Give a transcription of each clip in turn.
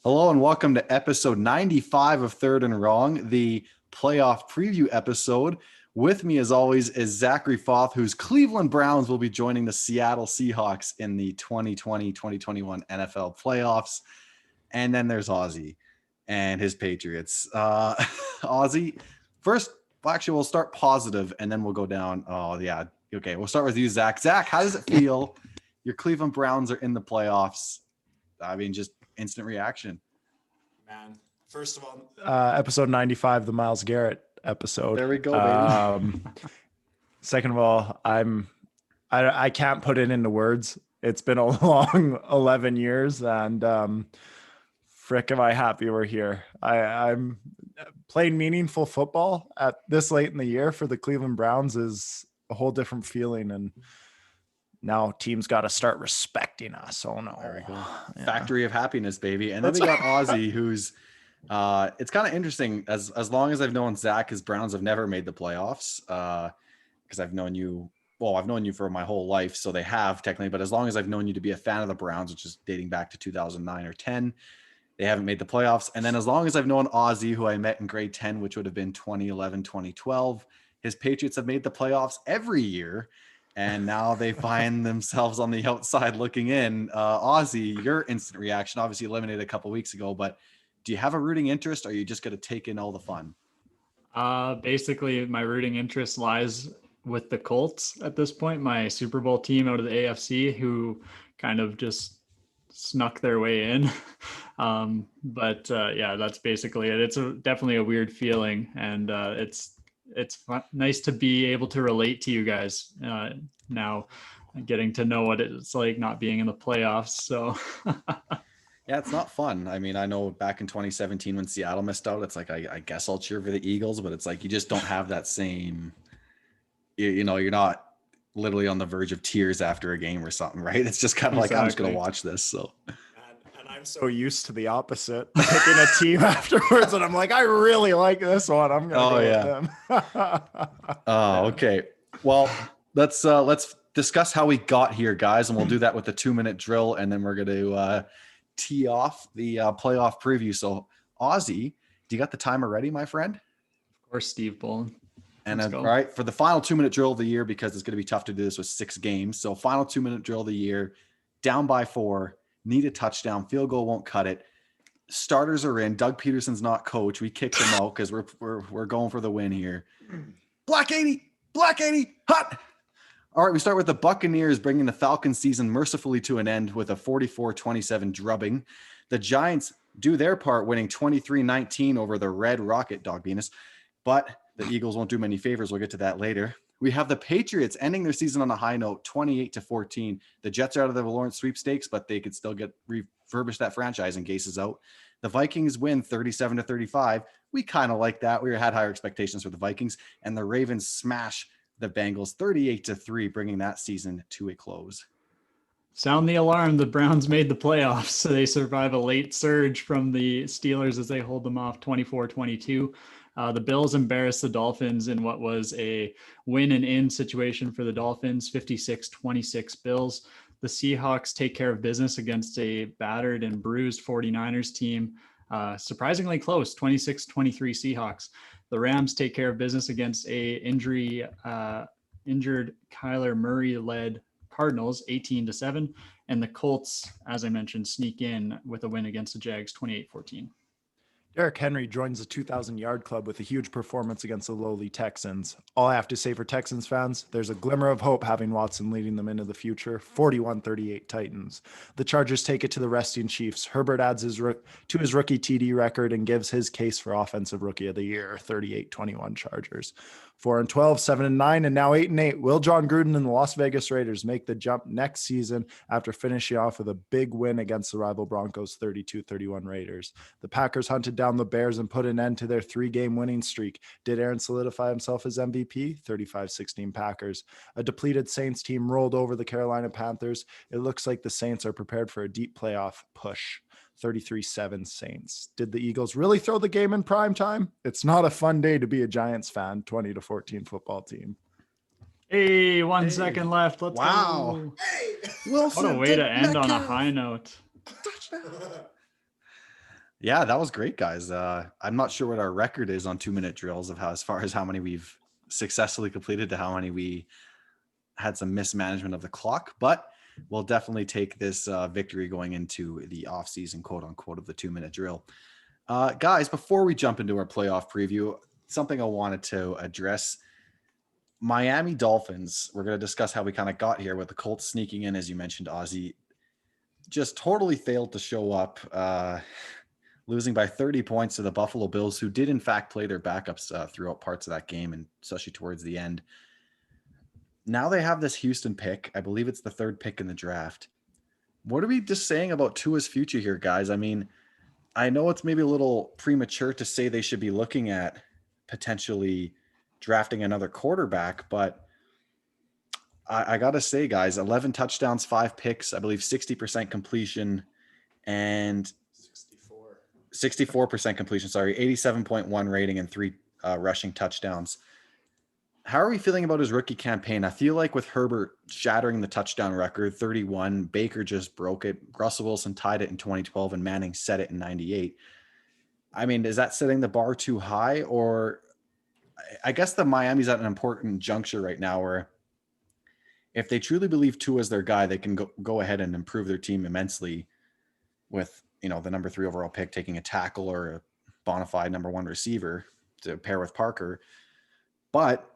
Hello and welcome to episode 95 of Third and Wrong, the playoff preview episode. With me, as always, is Zachary Foth, whose Cleveland Browns will be joining the Seattle Seahawks in the 2020-2021 NFL playoffs. And then there's Ozzy and his Patriots. Ozzy, first, actually, we'll start positive and then we'll go down. Oh, yeah. Okay, we'll start with you, Zach. Zach, how does it feel? Your Cleveland Browns are in the playoffs. I mean, just instant reaction. Man, first of all, episode 95, the Myles Garrett episode. There we go, baby. Second of all, I can't put it into words. It's been a long 11 years, and frick am I happy we're here. I'm playing meaningful football at this late in the year for the Cleveland Browns is a whole different feeling, and now teams got to start respecting us. Oh no. There we go. Yeah. Factory of happiness, baby. And then we got Ozzy, who's it's kind of interesting. As long as I've known Zach, his Browns have never made the playoffs. Because I've known you, I've known you for my whole life, so they have technically, but as long as I've known you to be a fan of the Browns, which is dating back to 2009 or 10, they haven't made the playoffs. And then as long as I've known Ozzy, who I met in grade 10, which would have been 2011, 2012, his Patriots have made the playoffs every year. And now they find themselves on the outside looking in. Ozzy, your instant reaction, obviously eliminated a couple weeks ago, but do you have a rooting interest, or are you just going to take in all the fun? Basically, my rooting interest lies with the Colts at this point, my Super Bowl team out of the AFC, who kind of just snuck their way in. But that's basically it. It's definitely a weird feeling, and it's fun, nice to be able to relate to you guys now, getting to know what it's like not being in the playoffs. So yeah, it's not fun. I mean, I know back in 2017 when Seattle missed out, it's like, I guess I'll cheer for the Eagles, but it's like, you just don't have that same, you know, you're not literally on the verge of tears after a game or something, right? It's just kind of like, I'm just going to watch this. So. And I'm so used to the opposite, picking a team afterwards, and I'm like, I really like this one. I'm gonna go with them. Oh, okay. Well, let's discuss how we got here, guys, and we'll do that with the 2-minute drill, and then we're going to tee off the playoff preview. So, Ozzy, do you got the timer ready, my friend? Of course, Steve Bolin. And all right, for the final 2-minute drill of the year, because it's going to be tough to do this with 6 games. So, final 2-minute drill of the year, down by 4. Need a touchdown. Field goal won't cut it. Starters are in. Doug Peterson's not coach. We kicked him out because we're going for the win here. Black 80, hot. All right, we start with the Buccaneers bringing the Falcons season mercifully to an end with a 44-27 drubbing. The Giants do their part, winning 23-19 over the Red Rocket, Dog Venus. But the Eagles won't do many favors. We'll get to that later. We have the Patriots ending their season on a high note, 28-14. The Jets are out of the Lawrence sweepstakes, but they could still get refurbish that franchise in cases out. The Vikings win 37-35. We kind of like that. We had higher expectations for the Vikings, and the Ravens smash the Bengals 38-3, bringing that season to a close. Sound the alarm. The Browns made the playoffs. So they survive a late surge from the Steelers as they hold them off 24-22. The Bills embarrassed the Dolphins in what was a win and in situation for the Dolphins, 56-26 Bills. The Seahawks take care of business against a battered and bruised 49ers team. Surprisingly close, 26-23 Seahawks. The Rams take care of business against a injured Kyler Murray-led Cardinals, 18-7. And the Colts, as I mentioned, sneak in with a win against the Jags, 28-14. Derrick Henry joins the 2,000-yard club with a huge performance against the lowly Texans. All I have to say for Texans fans, there's a glimmer of hope having Watson leading them into the future. 41-38 Titans. The Chargers take it to the resting Chiefs. Herbert adds to his rookie TD record and gives his case for Offensive Rookie of the Year. 38-21 Chargers. 4-12, 7-9, and now 8-8. Will John Gruden and the Las Vegas Raiders make the jump next season after finishing off with a big win against the rival Broncos 32-31 Raiders? The Packers hunted down the Bears and put an end to their 3-game winning streak. Did Aaron solidify himself as MVP? 35-16 Packers. A depleted Saints team rolled over the Carolina Panthers. It looks like the Saints are prepared for a deep playoff push. 33-7 Saints. Did the Eagles really throw the game in prime time? It's not a fun day to be a Giants fan. 20-14 football team. Hey, 1 second left. Let's go. Hey, Wilson, what a way to end on a high note. Yeah, that was great, guys. I'm not sure what our record is on 2-minute drills of as far as how many we've successfully completed to how many we had some mismanagement of the clock, but we'll definitely take this victory going into the off season, quote unquote, of the 2-minute drill. Guys, before we jump into our playoff preview, something I wanted to address. Miami Dolphins, we're going to discuss how we kind of got here with the Colts sneaking in, as you mentioned, Ozzy, just totally failed to show up, losing by 30 points to the Buffalo Bills, who did in fact play their backups throughout parts of that game, and especially towards the end. Now they have this Houston pick. I believe it's the 3rd pick in the draft. What are we just saying about Tua's future here, guys? I mean, I know it's maybe a little premature to say they should be looking at potentially drafting another quarterback, but I got to say, guys, 11 touchdowns, 5 picks, I believe 60% completion and 64% completion, 87.1 rating and 3 rushing touchdowns. How are we feeling about his rookie campaign? I feel like with Herbert shattering the touchdown record, 31, Baker just broke it. Russell Wilson tied it in 2012 and Manning set it in 98. I mean, is that setting the bar too high? Or I guess the Miami's at an important juncture right now where if they truly believe Tua is their guy, they can go ahead and improve their team immensely with, the number 3 overall pick, taking a tackle or a bona fide number 1 receiver to pair with Parker. But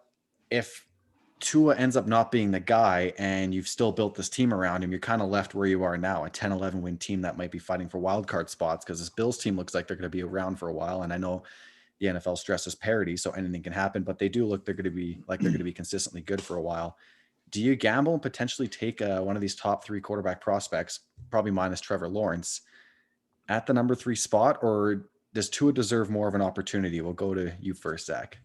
if Tua ends up not being the guy and you've still built this team around him, you're kind of left where you are now, a 10-11 win team that might be fighting for wild card spots, because this Bills team looks like they're going to be around for a while. And I know the NFL stresses parity, so anything can happen, but they do look they're going to be consistently good for a while. Do you gamble and potentially take one of these top 3 quarterback prospects, probably minus Trevor Lawrence, at the number 3 spot, or does Tua deserve more of an opportunity? We'll go to you first, Zach.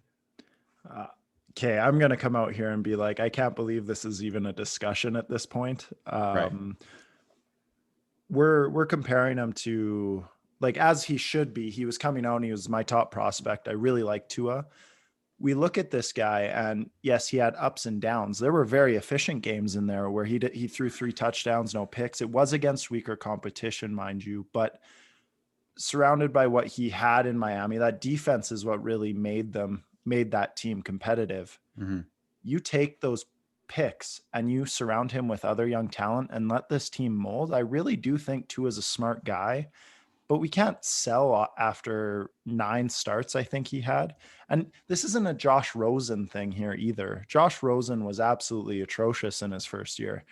Okay, I'm going to come out here and be like, I can't believe this is even a discussion at this point. Right. We're comparing him to, like, as he should be. He was coming out and he was my top prospect. I really like Tua. We look at this guy, and yes, he had ups and downs. There were very efficient games in there where he threw 3 touchdowns, no picks. It was against weaker competition, mind you, but surrounded by what he had in Miami, that defense is what really made that team competitive. Mm-hmm. You take those picks and you surround him with other young talent and let this team mold. I really do think Tua is a smart guy, but we can't sell after 9 starts, I think he had. And this isn't a Josh Rosen thing here either. Josh Rosen was absolutely atrocious in his first year.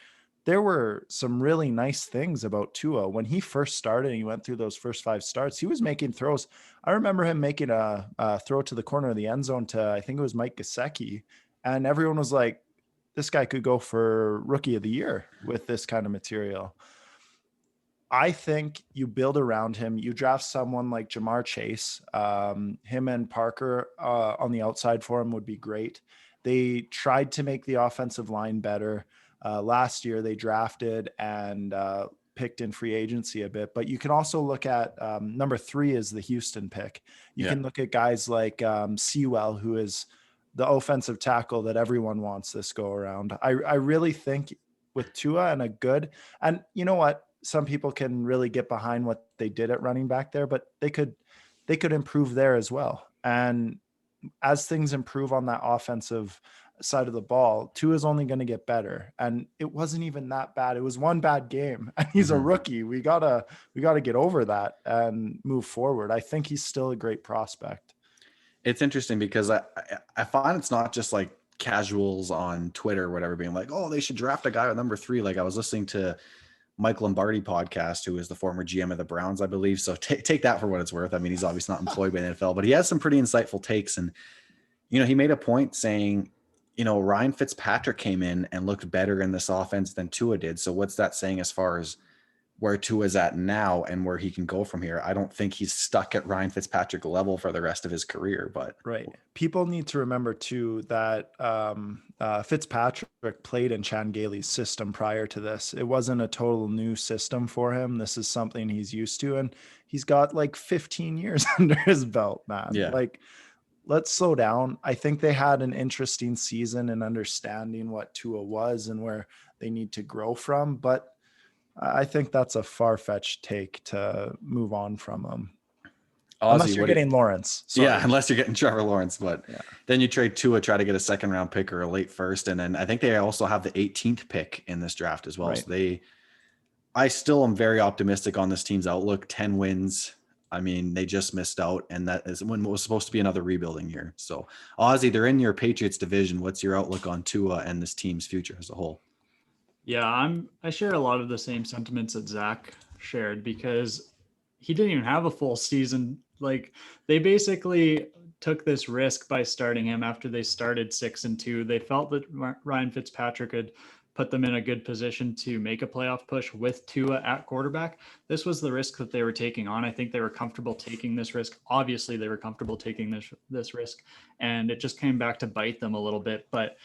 There were some really nice things about Tua. When he first started and he went through those first 5 starts, he was making throws. I remember him making a throw to the corner of the end zone to, I think it was Mike Gesicki. And everyone was like, this guy could go for rookie of the year with this kind of material. I think you build around him. You draft someone like Jamar Chase. Him and Parker on the outside for him would be great. They tried to make the offensive line better. Last year they drafted and picked in free agency a bit, but you can also look at number 3 is the Houston pick. You can look at guys like Sewell, who is the offensive tackle that everyone wants this go around. I really think with Tua and you know what? Some people can really get behind what they did at running back there, but they could improve there as well. And as things improve on that offensive side of the ball, Tua is only going to get better. And it wasn't even that bad. It was one bad game and he's a rookie. We gotta get over that and move forward. I think he's still a great prospect. It's interesting because I find it's not just like casuals on Twitter or whatever being like, oh, they should draft a guy at number 3. Like I was listening to Mike Lombardi podcast, who is the former GM of the Browns, I believe. So take that for what it's worth. I mean, he's obviously not employed by the NFL, but he has some pretty insightful takes. And, he made a point saying, Ryan Fitzpatrick came in and looked better in this offense than Tua did. So what's that saying as far as where Tua's at now and where he can go from here? I don't think he's stuck at Ryan Fitzpatrick level for the rest of his career, but right. People need to remember too that Fitzpatrick played in Chan Gailey's system prior to this. It wasn't a total new system for him. This is something he's used to, and he's got like 15 years under his belt, man. Yeah. Like, let's slow down. I think they had an interesting season in understanding what Tua was and where they need to grow from, but I think that's a far-fetched take to move on from him. Unless you're getting Lawrence. Sorry. Yeah, unless you're getting Trevor Lawrence. But then you trade Tua, try to get a second round pick or a late first. And then I think they also have the 18th pick in this draft as well. Right. So I still am very optimistic on this team's outlook. 10 wins. I mean, they just missed out, and that is when it was supposed to be another rebuilding year. So, Ozzy, they're in your Patriots division. What's your outlook on Tua and this team's future as a whole? Yeah, I share a lot of the same sentiments that Zach shared, because he didn't even have a full season. Like, they basically took this risk by starting him after they started 6-2. They felt that Ryan Fitzpatrick had put them in a good position to make a playoff push with Tua at quarterback. This was the risk that they were taking on. I think they were comfortable taking this risk. Obviously, they were comfortable taking this risk, and it just came back to bite them a little bit. But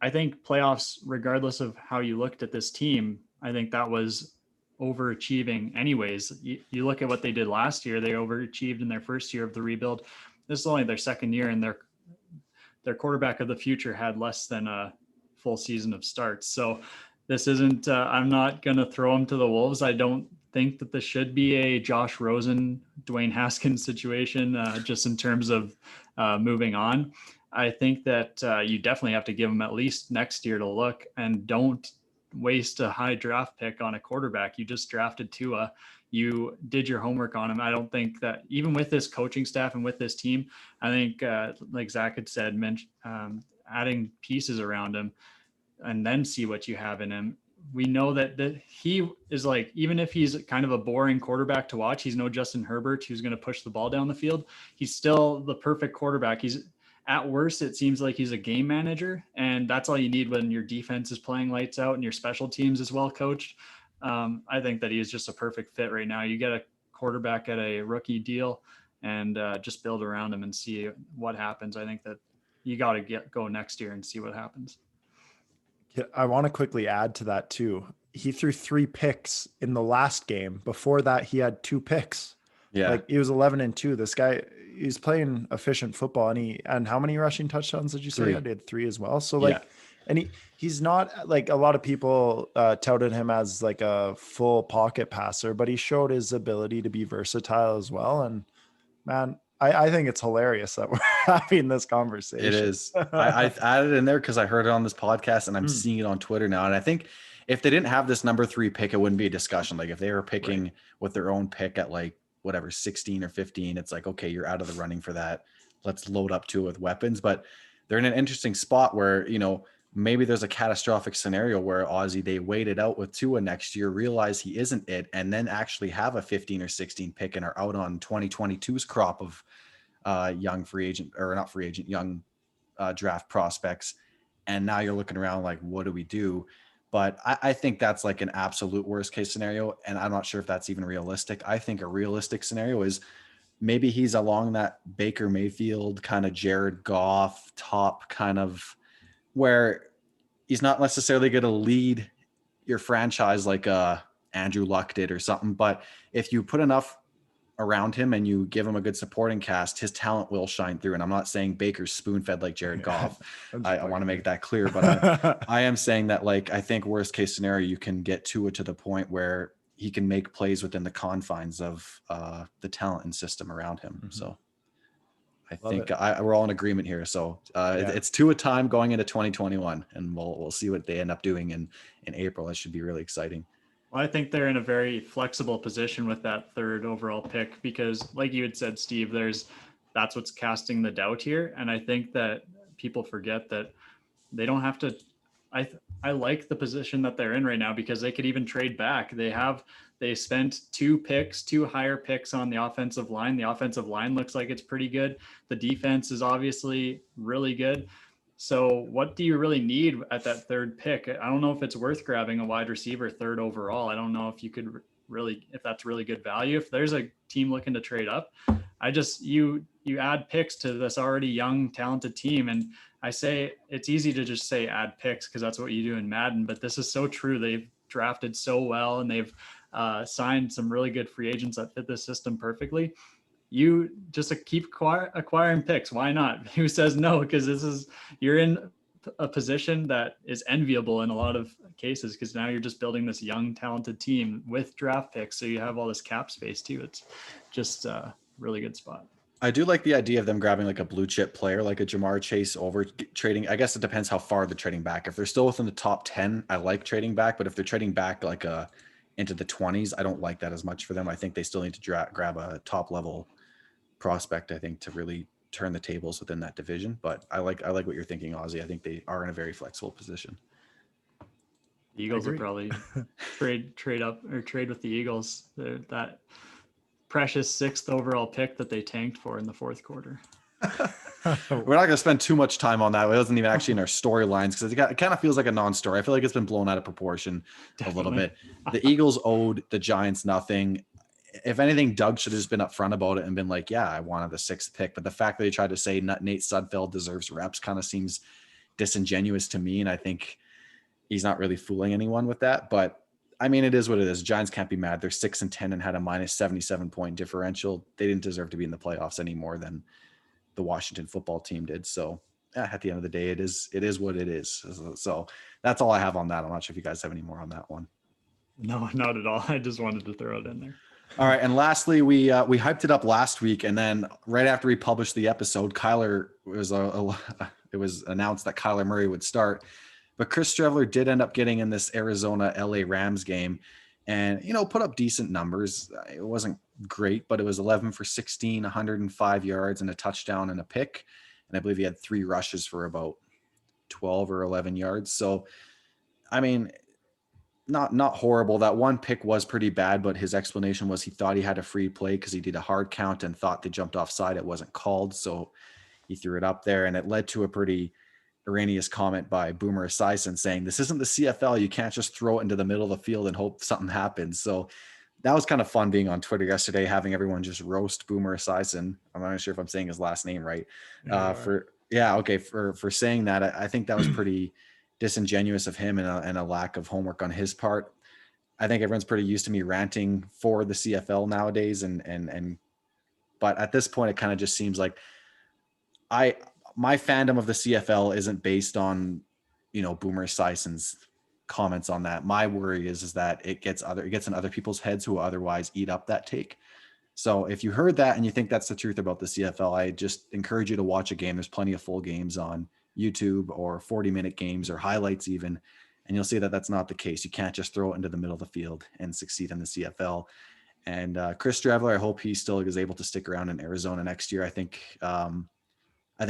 I think playoffs, regardless of how you looked at this team, I think that was overachieving anyways. You look at what they did last year. They overachieved in their first year of the rebuild. This is only their second year, and their quarterback of the future had less than a full season of starts. So this isn't, I'm not going to throw them to the wolves. I don't think that this should be a Josh Rosen, Dwayne Haskins situation, just in terms of moving on. I think that you definitely have to give them at least next year to look, and don't waste a high draft pick on a quarterback. You just drafted Tua. You did your homework on him. I don't think that even with this coaching staff and with this team, I think like Zach had said, adding pieces around him and then see what you have in him. We know that he is, like, even if he's kind of a boring quarterback to watch, he's no Justin Herbert who's going to push the ball down the field. He's still the perfect quarterback. He's at worst, it seems like he's a game manager, and that's all you need when your defense is playing lights out and your special teams is well coached. I think that he is just a perfect fit right now. You get a quarterback at a rookie deal and just build around him and see what happens. I think that you got to go next year and see what happens. Yeah, I want to quickly add to that too. He threw 3 picks in the last game. Before that, he had 2 picks. Yeah, like he was 11-2. This guy, he's playing efficient football, and how many rushing touchdowns did you say? 3. I did 3 as well. So like, and he's not like a lot of people touted him as like a full pocket passer, but he showed his ability to be versatile as well. And man, I think it's hilarious that we're having this conversation. It is. I added in there because I heard it on this podcast, and I'm seeing it on Twitter now. And I think if they didn't have this number 3 pick, it wouldn't be a discussion. Like if they were picking with their own pick at like whatever 16 or 15, it's like, okay, you're out of the running for that. Let's load up to it with weapons. But they're in an interesting spot where, you know, maybe there's a catastrophic scenario where Ozzy, they waited out with Tua next year, realize he isn't it, and then actually have a 15 or 16 pick and are out on 2022's crop of young draft prospects. And now you're looking around like, what do we do? But I think that's like an absolute worst case scenario. And I'm not sure if that's even realistic. I think a realistic scenario is maybe he's along that Baker Mayfield kind of Jared Goff top kind of, where he's not necessarily going to lead your franchise like Andrew Luck did or something. But if you put enough around him and you give him a good supporting cast, his talent will shine through. And I'm not saying Baker's spoon-fed like Jared Goff. I want to make that clear, but I am saying that, like, I think worst case scenario, you can get Tua to the point where he can make plays within the confines of the talent and system around him. Mm-hmm. So I think we're all in agreement here. So it's Tua time going into 2021, and we'll see what they end up doing in April. It should be really exciting. Well, I think they're in a very flexible position with that 3rd overall pick, because like you had said, Steve, that's what's casting the doubt here. And I think that people forget that they don't have to, I like the position that they're in right now, because they could even trade back. They spent 2 higher picks on the offensive line. The offensive line looks like it's pretty good. The defense is obviously really good. So what do you really need at that 3rd pick? I don't know if it's worth grabbing a wide receiver 3rd overall. I don't know if you could really, if that's really good value. If there's a team looking to trade up, you add picks to this already young, talented team. And I say it's easy to just say add picks because that's what you do in Madden, but this is so true. They've drafted so well, and they've signed some really good free agents that fit the system perfectly. You just keep acquiring picks. Why not? Who says no? Because you're in a position that is enviable in a lot of cases, because now you're just building this young, talented team with draft picks. So you have all this cap space too. It's just really good spot. I do like the idea of them grabbing like a blue chip player, like a Jamar Chase over trading. I guess it depends how far they're trading back. If they're still within the top 10, I like trading back. But if they're trading back like into the 20s, I don't like that as much for them. I think they still need to grab a top level prospect, I think, to really turn the tables within that division. But I like what you're thinking, Ozzy. I think they are in a very flexible position. The Eagles will probably trade up or trade with the Eagles. That precious 6th overall pick that they tanked for in the 4th quarter. We're not going to spend too much time on that. It wasn't even actually in our storylines because it kind of feels like a non-story. I feel like it's been blown out of proportion a little bit. The Eagles owed the Giants nothing. If anything, Doug should have just been upfront about it and been like, yeah, I wanted the 6th pick. But the fact that he tried to say Nate Sudfeld deserves reps kind of seems disingenuous to me. And I think he's not really fooling anyone with that. But I mean, it is what it is. Giants can't be mad. They're 6-10 and had a minus 77 point differential. They didn't deserve to be in the playoffs any more than the Washington football team did. So at the end of the day, it is what it is. So that's all I have on that. I'm not sure if you guys have any more on that one. No, not at all. I just wanted to throw it in there. All right. And lastly, we hyped it up last week. And then right after we published the episode, it was announced that Kyler Murray would start. But Chris Streveler did end up getting in this Arizona LA Rams game and, put up decent numbers. It wasn't great, but it was 11 for 16, 105 yards and a touchdown and a pick. And I believe he had 3 rushes for about 12 or 11 yards. So, I mean, not horrible. That one pick was pretty bad, but his explanation was he thought he had a free play because he did a hard count and thought they jumped offside. It wasn't called. So he threw it up there and it led to a pretty erroneous comment by Boomer Esiason saying, this isn't the CFL. You can't just throw it into the middle of the field and hope something happens. So that was kind of fun being on Twitter yesterday, having everyone just roast Boomer Esiason. I'm not sure if I'm saying his last name right. For saying that. I think that was pretty disingenuous of him and a lack of homework on his part. I think everyone's pretty used to me ranting for the CFL nowadays. But at this point, it kind of just seems like my fandom of the CFL isn't based on, Boomer Esiason's comments on that. My worry is that it gets in other people's heads who otherwise eat up that take. So if you heard that and you think that's the truth about the CFL, I just encourage you to watch a game. There's plenty of full games on YouTube or 40-minute games or highlights even, and you'll see that that's not the case. You can't just throw it into the middle of the field and succeed in the CFL. And Chris Streveler, I hope he still is able to stick around in Arizona next year. I think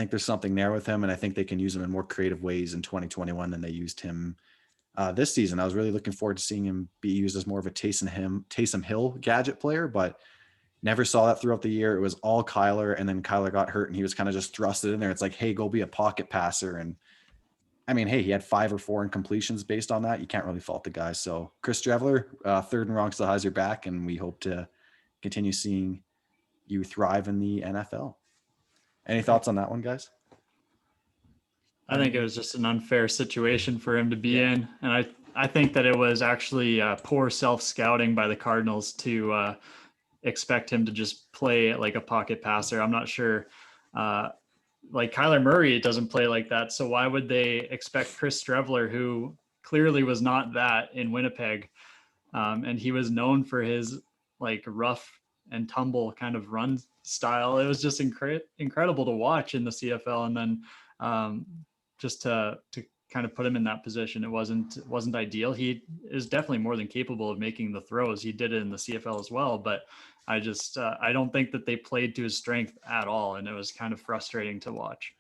there's something there with him, and I think they can use him in more creative ways in 2021 than they used him this season. I was really looking forward to seeing him be used as more of a Taysom Hill gadget player, but never saw that throughout the year. It was all Kyler, and then Kyler got hurt, and he was kind of just thrusted in there. It's like, hey, go be a pocket passer. And I mean, hey, he had 5 or 4 incompletions based on that. You can't really fault the guy. So Chris Streveler, third and wrong, still has your back, and we hope to continue seeing you thrive in the NFL. Any thoughts on that one, guys? I think it was just an unfair situation for him to be in. And I think that it was actually poor self-scouting by the Cardinals to expect him to just play like a pocket passer. I'm not sure. Like Kyler Murray doesn't play like that. So why would they expect Chris Streveler, who clearly was not that in Winnipeg? And he was known for his like rough and tumble kind of run style. It was just incredible to watch in the CFL. And then just to kind of put him in that position, it wasn't ideal. He is definitely more than capable of making the throws. He did it in the CFL as well, but I just I don't think that they played to his strength at all, and it was kind of frustrating to watch.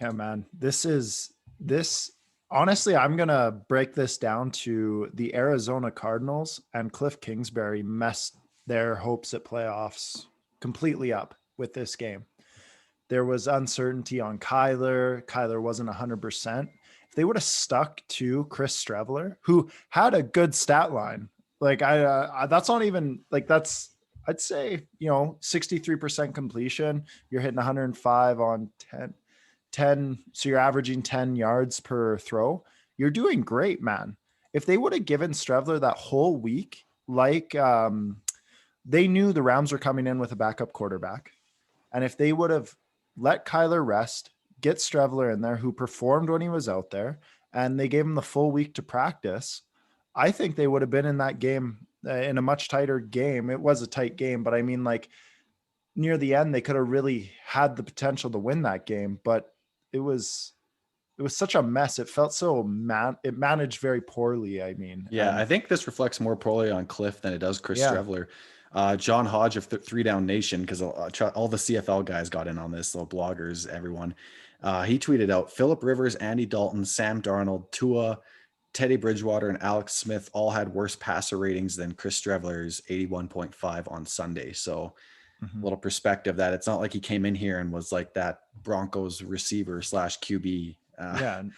Yeah, man. Honestly, I'm going to break this down to the Arizona Cardinals and Cliff Kingsbury messed their hopes at playoffs completely up with this game. There was uncertainty on Kyler. Kyler wasn't 100%. If they would have stuck to Chris Streveler, who had a good stat line, like that's not even like that's, I'd say, 63% completion. You're hitting 105 on 10. So you're averaging 10 yards per throw. You're doing great, man. If they would have given Streveler that whole week, like they knew the Rams were coming in with a backup quarterback. And if they would have let Kyler rest, get Streveler in there, who performed when he was out there, and they gave him the full week to practice, I think they would have been in that game in a much tighter game. It was a tight game, but I mean, like near the end, they could have really had the potential to win that game, but it was such a mess. It felt so it managed very poorly. I mean, Yeah, I think this reflects more poorly on Cliff than it does Chris Yeah. Streveler. John Hodge of Three Down Nation, because all the CFL guys got in on this, so bloggers, everyone. He tweeted out, Phillip Rivers, Andy Dalton, Sam Darnold, Tua, Teddy Bridgewater, and Alex Smith all had worse passer ratings than Chris Streveler's 81.5 on Sunday. So a little perspective that it's not like he came in here and was like that Broncos receiver / QB. And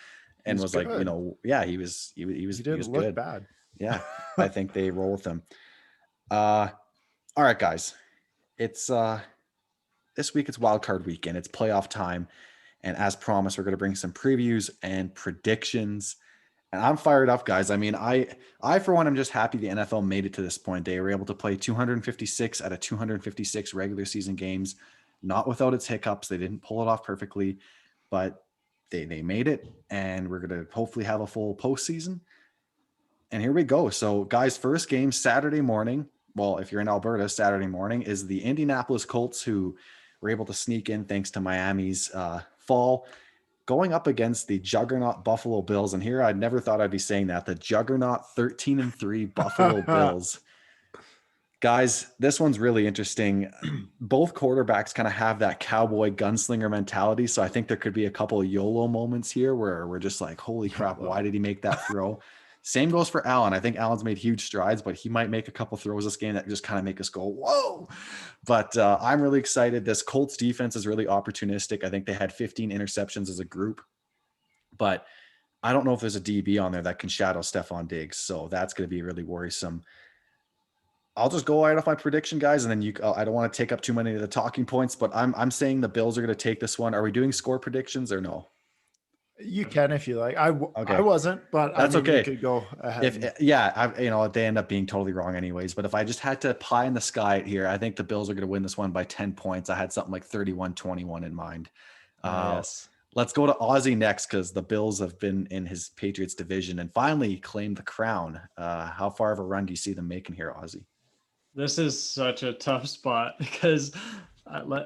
was good. Like, you know, yeah, he was look good. Bad. Yeah, I think they roll with him. All right, guys, it's this week. It's wild card weekend. It's playoff time, and as promised, we're going to bring some previews and predictions. And I'm fired up, guys. I mean, I for one, I'm just happy the NFL made it to this point. They were able to play 256 out of 256 regular season games, not without its hiccups. They didn't pull it off perfectly, but they made it, and we're going to hopefully have a full postseason. And here we go. So, guys, first game Saturday morning. Well, if you're in Alberta, Saturday morning is the Indianapolis Colts, who were able to sneak in thanks to Miami's fall, going up against the juggernaut Buffalo Bills. And here, I never thought I'd be saying that, the juggernaut 13-3 Buffalo Bills. Guys, this one's really interesting. Both quarterbacks kind of have that cowboy gunslinger mentality. So I think there could be a couple of YOLO moments here where we're just like, holy crap, why did he make that throw? Same goes for Allen. I think Allen's made huge strides, but he might make a couple throws this game that just kind of make us go, whoa. But I'm really excited. This Colts defense is really opportunistic. I think they had 15 interceptions as a group, but I don't know if there's a DB on there that can shadow Stephon Diggs. So that's going to be really worrisome. I'll just go right off my prediction, guys, and then I don't want to take up too many of the talking points, but I'm saying the Bills are going to take this one. Are we doing score predictions or no? You can if you like. I wasn't, but that's okay. You could go ahead. They end up being totally wrong anyways. But if I just had to pie in the sky here, I think the Bills are going to win this one by 10 points. I had something like 31-21 in mind. Yes. Let's go to Ozzy next, because the Bills have been in his Patriots division and finally claimed the crown. How far of a run do you see them making here, Ozzy? This is such a tough spot because,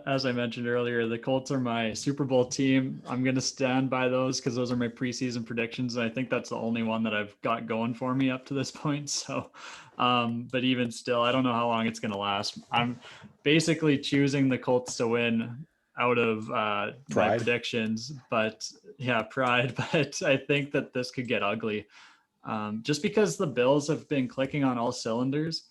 as I mentioned earlier, the Colts are my Super Bowl team. I'm going to stand by those because those are my preseason predictions. And I think that's the only one that I've got going for me up to this point. So, but even still, I don't know how long it's going to last. I'm basically choosing the Colts to win out of my predictions, but yeah, pride. But I think that this could get ugly just because the Bills have been clicking on all cylinders.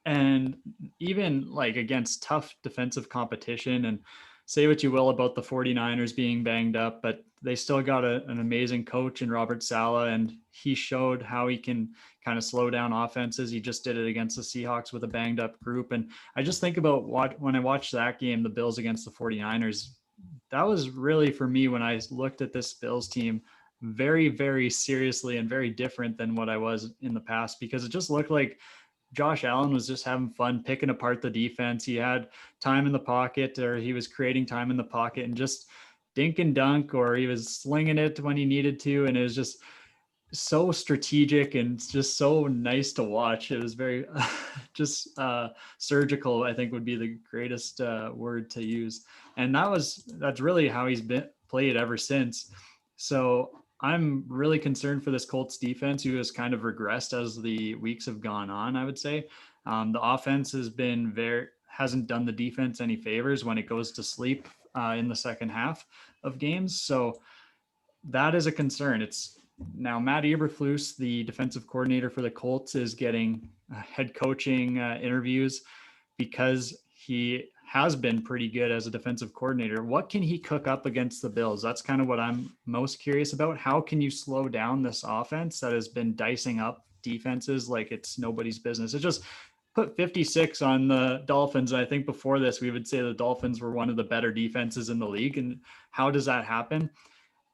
And even like against tough defensive competition, and say what you will about the 49ers being banged up, but they still got an amazing coach in Robert Saleh, and he showed how he can kind of slow down offenses. He just did it against the Seahawks with a banged up group. And I just think about when I watched that game, the Bills against the 49ers, that was really for me when I looked at this Bills team very, very seriously and very different than what I was in the past, because it just looked like Josh Allen was just having fun picking apart the defense. He had time in the pocket, or he was creating time in the pocket and just dink and dunk, or he was slinging it when he needed to. And it was just so strategic and just so nice to watch. It was very just surgical, I think would be the greatest word to use. And that's really how he's been played ever since. So I'm really concerned for this Colts defense, who has kind of regressed as the weeks have gone on, I would say. The offense hasn't done the defense any favors when it goes to sleep in the second half of games. So that is a concern. It's now Matt Eberflus, the defensive coordinator for the Colts, is getting head coaching interviews because he has been pretty good as a defensive coordinator. What can he cook up against the Bills? That's kind of what I'm most curious about. How can you slow down this offense that has been dicing up defenses like it's nobody's business? It just put 56 on the Dolphins. And I think before this, we would say the Dolphins were one of the better defenses in the league. And how does that happen?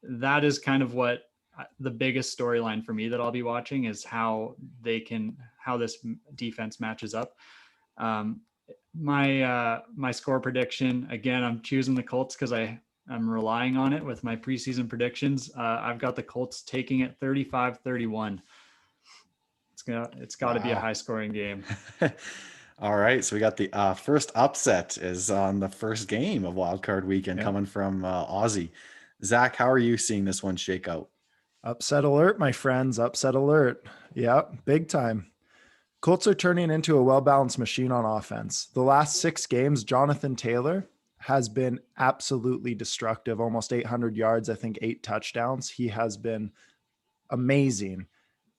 That is kind of what the biggest storyline for me that I'll be watching is how this defense matches up. My score prediction, again, I'm choosing the Colts because I'm relying on it with my preseason predictions. I've got the Colts taking it 35-31. It's got to be a high scoring game. All right. So we got the first upset is on the first game of Wild Card Weekend coming from Aussie. Zach, how are you seeing this one shake out? Upset alert, my friends. Upset alert. Yeah, big time. Colts are turning into a well-balanced machine on offense. The last 6 games, Jonathan Taylor has been absolutely destructive. Almost 800 yards, I think 8 touchdowns. He has been amazing.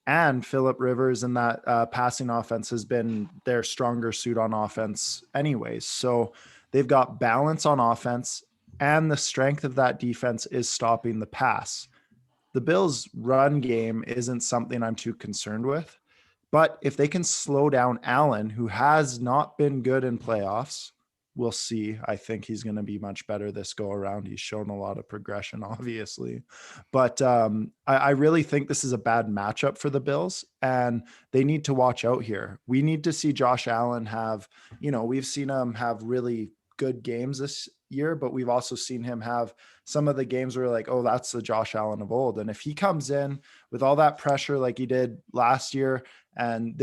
And Phillip Rivers and that passing offense has been their stronger suit on offense anyways. So they've got balance on offense, and the strength of that defense is stopping the pass. The Bills' run game isn't something I'm too concerned with. But if they can slow down Allen, who has not been good in playoffs, we'll see. I think he's going to be much better this go around. He's shown a lot of progression, obviously. But I really think this is a bad matchup for the Bills, and they need to watch out here. We need to see Josh Allen have, we've seen him have really good games this year, but we've also seen him have some of the games where like, oh, that's the Josh Allen of old. And if he comes in with all that pressure like he did last year, and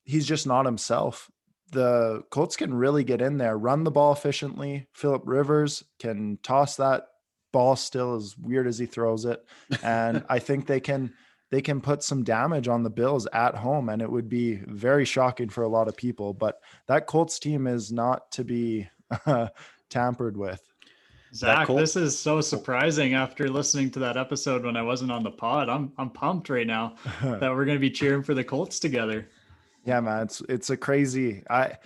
he's just not himself, the Colts can really get in there, run the ball efficiently. Phillip Rivers can toss that ball still as weird as he throws it. And I think they can put some damage on the Bills at home, and it would be very shocking for a lot of people, but that Colts team is not to be tampered with. Zach, this is so surprising after listening to that episode when I wasn't on the pod. I'm pumped right now that we're going to be cheering for the Colts together. Yeah, man, it's a crazy. I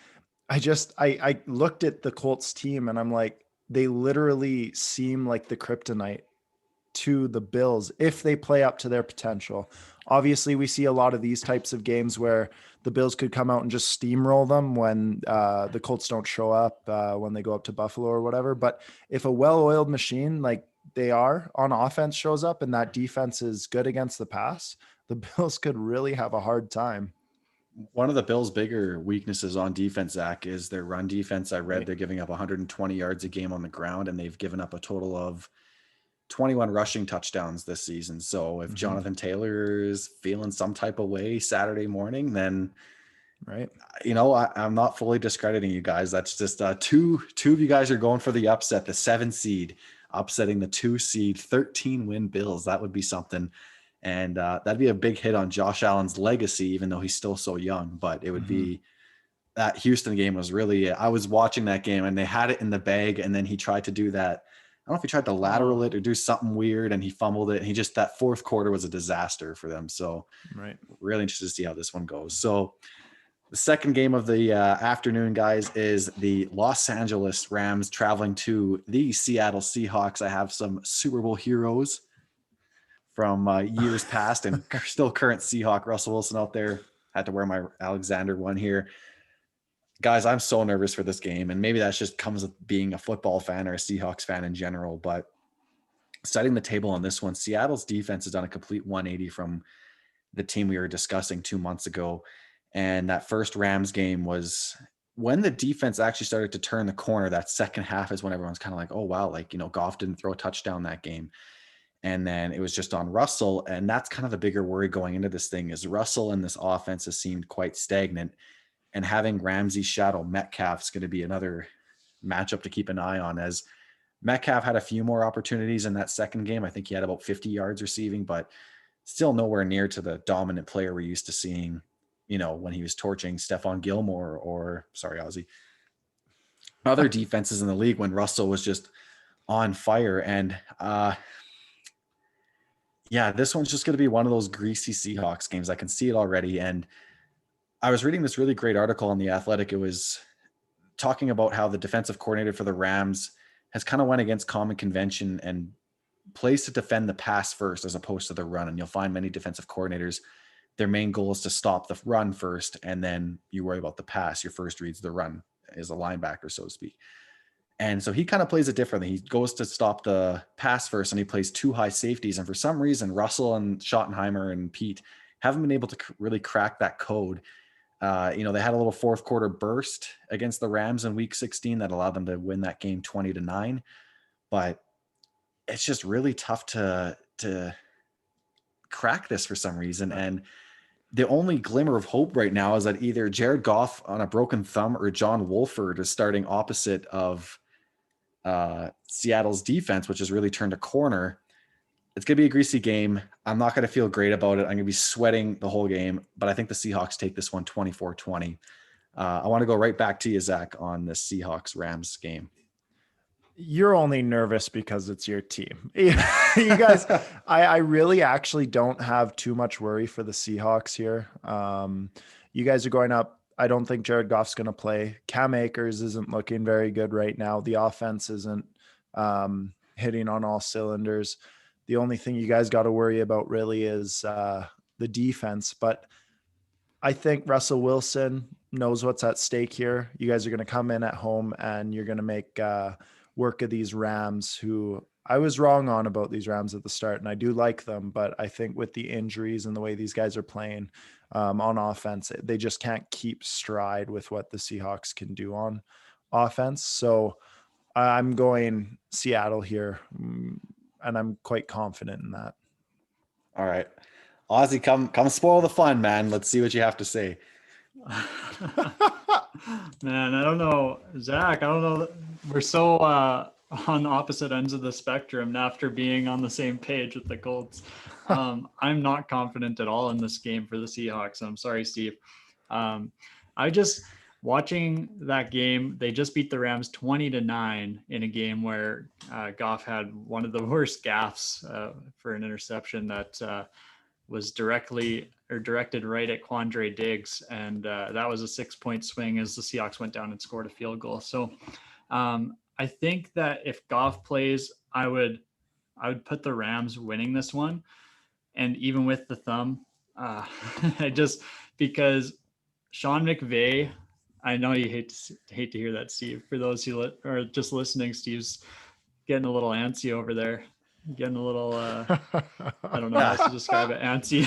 looked at the Colts team and I'm like, they literally seem like the kryptonite to the Bills if they play up to their potential. Obviously, we see a lot of these types of games where the Bills could come out and just steamroll them when the Colts don't show up when they go up to Buffalo or whatever. But if a well-oiled machine like they are on offense shows up and that defense is good against the pass, the Bills could really have a hard time. One of the Bills' bigger weaknesses on defense, Zach, is their run defense. I read they're giving up 120 yards a game on the ground, and they've given up a total of 21 rushing touchdowns this season. So if Jonathan Taylor is feeling some type of way Saturday morning, then I'm not fully discrediting you guys. That's just two of you guys are going for the upset, the 7 seed upsetting the 2 seed, 13 win Bills. That would be something. And that'd be a big hit on Josh Allen's legacy, even though he's still so young. But it would be that Houston game was really, I was watching that game and they had it in the bag. And then he tried to do that. I don't know if he tried to lateral it or do something weird and he fumbled it. And that fourth quarter was a disaster for them. So really interested to see how this one goes. So the second game of the afternoon, guys, is the Los Angeles Rams traveling to the Seattle Seahawks. I have some Super Bowl heroes from years past and still current Seahawk Russell Wilson out there. Had to wear my Alexander one here. Guys, I'm so nervous for this game, and maybe that just comes with being a football fan or a Seahawks fan in general, but setting the table on this one, Seattle's defense has done a complete 180 from the team we were discussing 2 months ago. And that first Rams game was when the defense actually started to turn the corner. That second half is when everyone's kind of like, oh, wow, Goff didn't throw a touchdown that game. And then it was just on Russell. And that's kind of the bigger worry going into this thing is Russell and this offense has seemed quite stagnant. And having Ramsey shadow Metcalf is going to be another matchup to keep an eye on, as Metcalf had a few more opportunities in that second game. I think he had about 50 yards receiving, but still nowhere near to the dominant player we're used to seeing, when he was torching Stephon Gilmore or Ozzy, other defenses in the league when Russell was just on fire. And this one's just going to be one of those greasy Seahawks games. I can see it already. And I was reading this really great article on The Athletic. It was talking about how the defensive coordinator for the Rams has kind of went against common convention and plays to defend the pass first as opposed to the run. And you'll find many defensive coordinators, their main goal is to stop the run first, and then you worry about the pass. Your first read's the run as a linebacker, so to speak. And so he kind of plays it differently. He goes to stop the pass first, and he plays 2 high safeties. And for some reason, Russell and Schottenheimer and Pete haven't been able to really crack that code. They had a little fourth quarter burst against the Rams in week 16 that allowed them to win that game 20-9. But it's just really tough to crack this for some reason. And the only glimmer of hope right now is that either Jared Goff on a broken thumb or John Wolford is starting opposite of Seattle's defense, which has really turned a corner. It's going to be a greasy game. I'm not going to feel great about it. I'm going to be sweating the whole game, but I think the Seahawks take this one 24-20. I want to go right back to you, Zach, on the Seahawks-Rams game. You're only nervous because it's your team. You guys, I really actually don't have too much worry for the Seahawks here. You guys are going up. I don't think Jared Goff's going to play. Cam Akers isn't looking very good right now. The offense isn't hitting on all cylinders. The only thing you guys got to worry about really is the defense. But I think Russell Wilson knows what's at stake here. You guys are going to come in at home and you're going to make work of these Rams, who I was wrong on about these Rams at the start. And I do like them, but I think with the injuries and the way these guys are playing on offense, they just can't keep stride with what the Seahawks can do on offense. So I'm going Seattle here, and I'm quite confident in that. All right. Ozzy, come spoil the fun, man. Let's see what you have to say. Man, I don't know, Zach. I don't know. We're so on opposite ends of the spectrum after being on the same page with the Colts. I'm not confident at all in this game for the Seahawks. I'm sorry, Steve. I just watching that game. They just beat the Rams 20-9 in a game where Goff had one of the worst gaffes for an interception that was directed right at Quandre Diggs. And that was a 6-point swing as the Seahawks went down and scored a field goal. So I think that if Goff plays, I would put the Rams winning this one. And even with the thumb, because Sean McVay, I know you hate to hear that, Steve. For those who are just listening, Steve's getting a little antsy over there. Getting a little, I don't know how else to describe it. Antsy,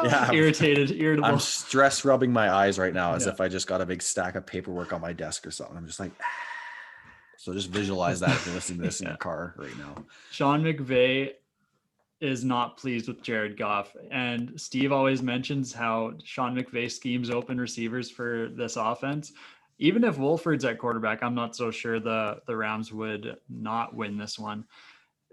Yeah, irritable. I'm stress rubbing my eyes right now as if I just got a big stack of paperwork on my desk or something. I'm just like, so just visualize that if you're listening to this in your car right now. Sean McVay is not pleased with Jared Goff. And Steve always mentions how Sean McVay schemes open receivers for this offense. Even if Wolford's at quarterback, I'm not so sure the Rams would not win this one.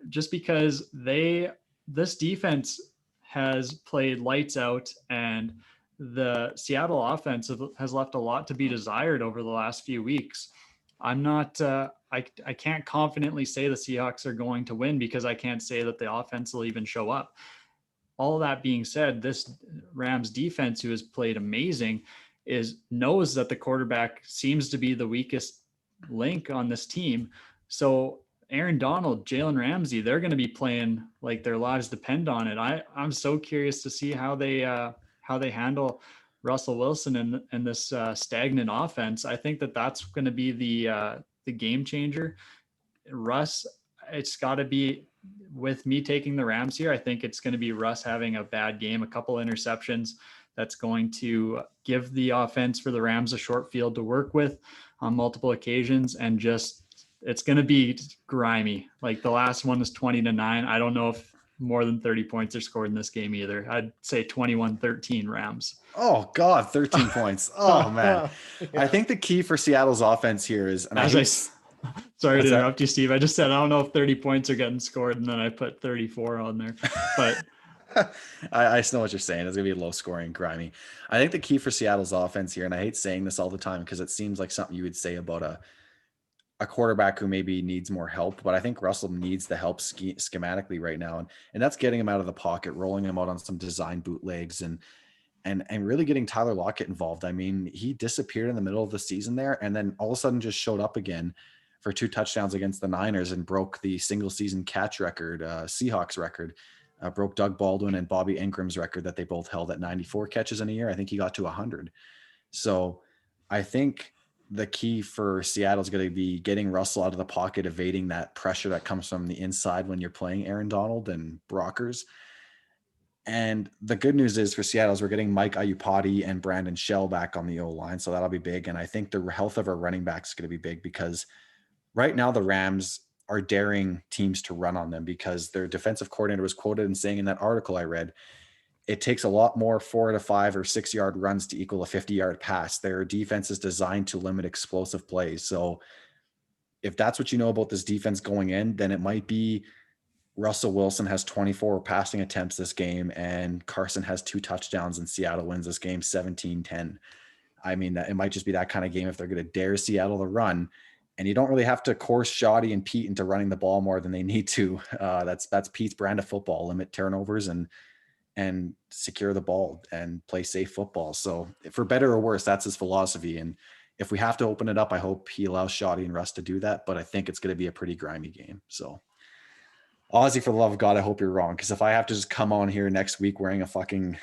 Just because this defense has played lights out, and the Seattle offense has left a lot to be desired over the last few weeks. I'm not, I can't confidently say the Seahawks are going to win because I can't say that the offense will even show up. All that being said, this Rams defense, who has played amazing, knows that the quarterback seems to be the weakest link on this team. So Aaron Donald, Jalen Ramsey, they're going to be playing like their lives depend on it. I'm so curious to see how they handle Russell Wilson and this stagnant offense. I think that's going to be the game changer. Russ, it's got to be, with me taking the Rams here, I think it's going to be Russ having a bad game, a couple interceptions that's going to give the offense for the Rams a short field to work with on multiple occasions, and just it's going to be grimy. Like the last one was 20-9. I don't know if more than 30 points are scored in this game either. I'd say 21-13 Rams. Oh God, 13 points. Oh man. Yeah. I think the key for Seattle's offense here is, and sorry to interrupt you, Steve. I just said, I don't know if 30 points are getting scored, and then I put 34 on there, but I know what you're saying. It's going to be low scoring, grimy. I think the key for Seattle's offense here, and I hate saying this all the time because it seems like something you would say about a quarterback who maybe needs more help, but I think Russell needs the help schematically right now. And that's getting him out of the pocket, rolling him out on some design bootlegs and really getting Tyler Lockett involved. I mean, he disappeared in the middle of the season there, and then all of a sudden just showed up again for 2 touchdowns against the Niners and broke the single season catch record, Seahawks record, broke Doug Baldwin and Bobby Ingram's record that they both held at 94 catches in a year. I think he got to 100. So I think the key for Seattle is going to be getting Russell out of the pocket, evading that pressure that comes from the inside when you're playing Aaron Donald and Brockers. And the good news is for Seattle is we're getting Mike Iupati and Brandon Shell back on the O-line. So that'll be big. And I think the health of our running backs is going to be big, because right now the Rams are daring teams to run on them, because their defensive coordinator was quoted in saying in that article I read, it takes a lot more 4 to 5 or 6 yard runs to equal a 50-yard pass. Their defense is designed to limit explosive plays. So if that's what you know about this defense going in, then it might be Russell Wilson has 24 passing attempts this game and Carson has 2 touchdowns and Seattle wins this game 17-10. I mean, it might just be that kind of game if they're going to dare Seattle to run. And you don't really have to coerce Shoddy and Pete into running the ball more than they need to. That's Pete's brand of football: limit turnovers and secure the ball and play safe football. So for better or worse, that's his philosophy. And if we have to open it up, I hope he allows Shoddy and Russ to do that. But I think it's going to be a pretty grimy game. So Ozzy, for the love of God, I hope you're wrong. Because if I have to just come on here next week wearing a fucking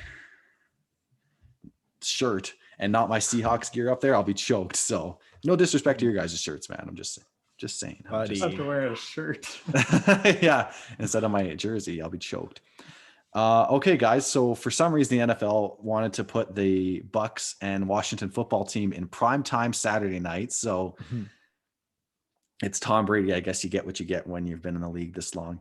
shirt and not my Seahawks gear up there, I'll be choked. So no disrespect to your guys' shirts, man. I'm just saying. I just have to wear a shirt. Yeah. Instead of my jersey, I'll be choked. Okay, guys. So for some reason, the NFL wanted to put the Bucks and Washington football team in prime time Saturday night. So it's Tom Brady. I guess you get what you get when you've been in the league this long.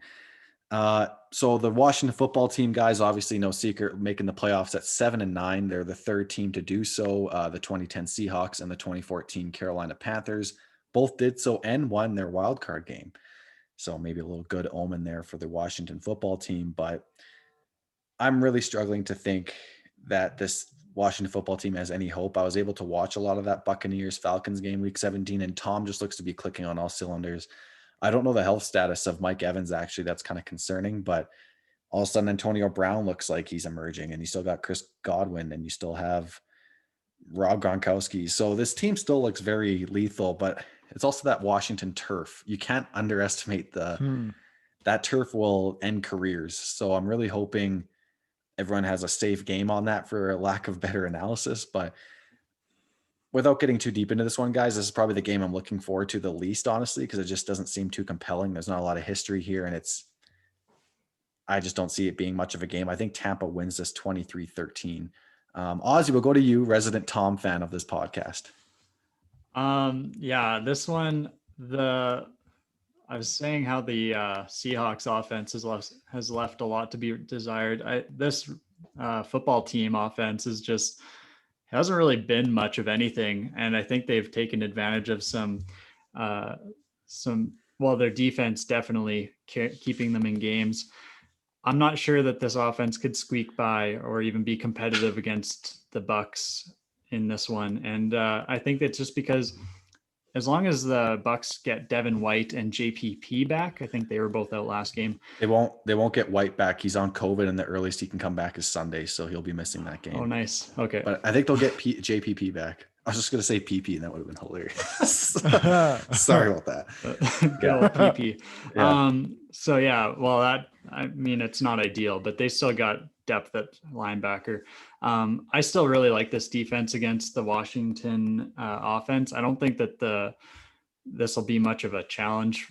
So the Washington football team, guys, obviously no secret, making the playoffs at 7-9. They're the third team to do so. The 2010 Seahawks and the 2014 Carolina Panthers both did so and won their wild card game. So maybe a little good omen there for the Washington football team, but I'm really struggling to think that this Washington football team has any hope. I was able to watch a lot of that Buccaneers Falcons game week 17, and Tom just looks to be clicking on all cylinders. I don't know the health status of Mike Evans, actually. That's kind of concerning, but all of a sudden Antonio Brown looks like he's emerging, and you still got Chris Godwin, and you still have Rob Gronkowski. So this team still looks very lethal, but it's also that Washington turf. You can't underestimate that turf will end careers. So I'm really hoping everyone has a safe game on that, for a lack of better analysis. But without getting too deep into this one, guys, this is probably the game I'm looking forward to the least, honestly, because it just doesn't seem too compelling. There's not a lot of history here, and I just don't see it being much of a game. I think Tampa wins this 23-13. Ozzy, we'll go to you, resident Tom fan of this podcast. Yeah, this one, I was saying how the Seahawks offense has left a lot to be desired. This football team offense hasn't really been much of anything, and I think they've taken advantage of their defense definitely keeping them in games. I'm not sure that this offense could squeak by or even be competitive against the Bucks in this one, and I think that's just because, as long as the Bucks get Devin White and JPP back, I think they were both out last game. They won't get White back. He's on COVID, and the earliest he can come back is Sunday, so he'll be missing that game. Oh, nice. Okay. But I think they'll get JPP back. I was just going to say PP, and that would have been hilarious. Sorry about that. Good old PP. Yeah. So yeah, well, it's not ideal, but they still got depth at linebacker. I still really like this defense against the Washington offense. I don't think that this will be much of a challenge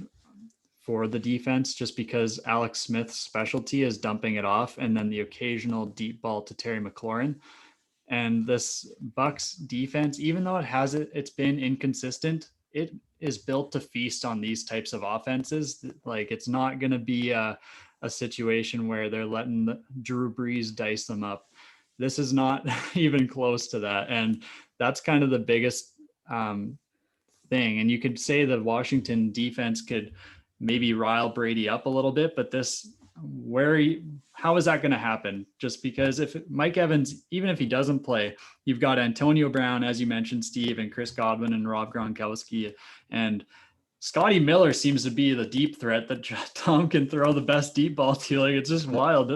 for the defense, just because Alex Smith's specialty is dumping it off and then the occasional deep ball to Terry McLaurin. And this Bucks defense, even though it's been inconsistent, it is built to feast on these types of offenses. Like, it's not going to be a situation where they're letting Drew Brees dice them up. This is not even close to that. And that's kind of the biggest thing. And you could say the Washington defense could maybe rile Brady up a little bit, but how is that going to happen? Just because if Mike Evans, even if he doesn't play, you've got Antonio Brown, as you mentioned, Steve, and Chris Godwin and Rob Gronkowski, and Scotty Miller seems to be the deep threat that Tom can throw the best deep ball to. Like, it's just wild,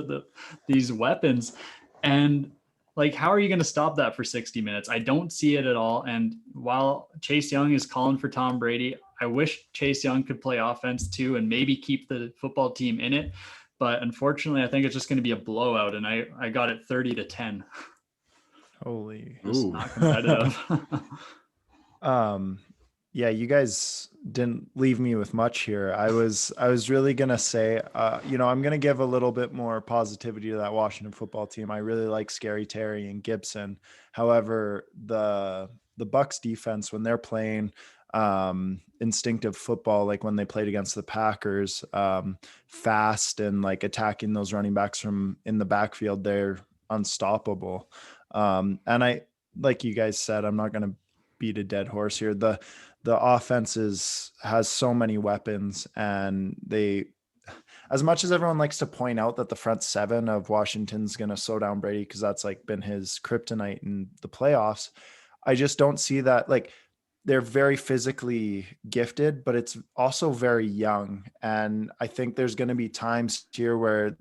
these weapons. And like, how are you going to stop that for 60 minutes? I don't see it at all. And while Chase Young is calling for Tom Brady, I wish Chase Young could play offense too and maybe keep the football team in it. But unfortunately, I think it's just going to be a blowout, and I got it 30-10. Holy. It's not competitive. Yeah, you guys didn't leave me with much here. I was really going to say, I'm going to give a little bit more positivity to that Washington football team. I really like Scary Terry and Gibson. However, the Bucks defense, when they're playing instinctive football, like when they played against the Packers, fast and like attacking those running backs from in the backfield, unstoppable. And I, like you guys said, I'm not going to beat a dead horse here. The offense has so many weapons, and they, as much as everyone likes to point out that the front seven of Washington's going to slow down Brady, because that's like been his kryptonite in the playoffs, I just don't see that. Like, they're very physically gifted, but it's also very young. And I think there's going to be times here where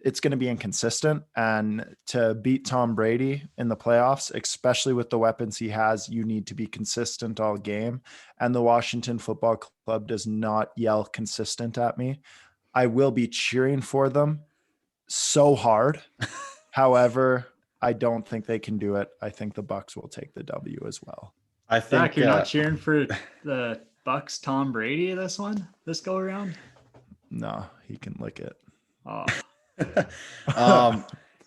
it's going to be inconsistent. And to beat Tom Brady in the playoffs, especially with the weapons he has, you need to be consistent all game. And the Washington Football Club does not yell consistent at me. I will be cheering for them so hard. However, I don't think they can do it. I think the Bucs will take the W as well. I think Zach, you're not cheering for the Bucs Tom Brady this go around? No, he can lick it. Oh.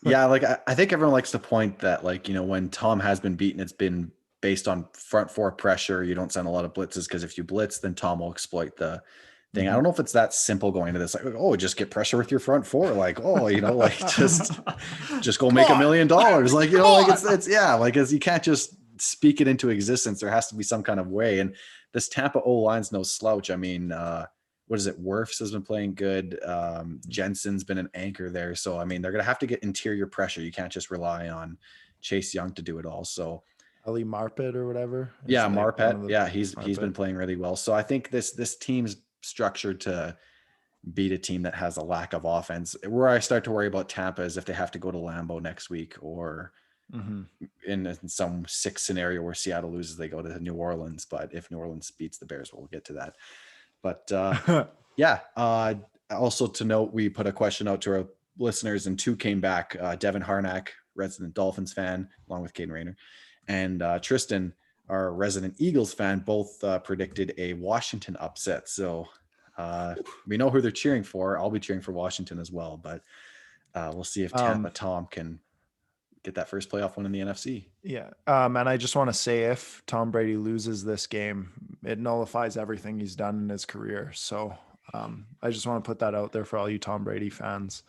Yeah, like I think everyone likes to point that, like, when Tom has been beaten, it's been based on front four pressure. You don't send a lot of blitzes, because if you blitz, then Tom will exploit the thing. I don't know if it's that simple going into this, like, oh, just get pressure with your front four, like, oh, like just go make $1 million, like, like it's yeah, like, as you can't just speak it into existence. There has to be some kind of way. And this Tampa O-line's no slouch. I mean, what is it? Wirfs has been playing good. Jensen's been an anchor there. So, I mean, they're going to have to get interior pressure. You can't just rely on Chase Young to do it all. So Ali Marpet or whatever. Yeah, Marpet. Yeah, he's been playing really well. So I think this team's structured to beat a team that has a lack of offense. Where I start to worry about Tampa is if they have to go to Lambeau next week, or in some sick scenario where Seattle loses, they go to New Orleans. But if New Orleans beats the Bears, we'll get to that. But yeah, also to note, we put a question out to our listeners, and 2 came back. Devin Harnack, resident Dolphins fan, along with Caden Rayner, and Tristan, our resident Eagles fan, both predicted a Washington upset. So we know who they're cheering for. I'll be cheering for Washington as well, but we'll see if Tampa Tom can get that first playoff win in the NFC. Yeah. And I just want to say, if Tom Brady loses this game, it nullifies everything he's done in his career. So I just want to put that out there for all you Tom Brady fans.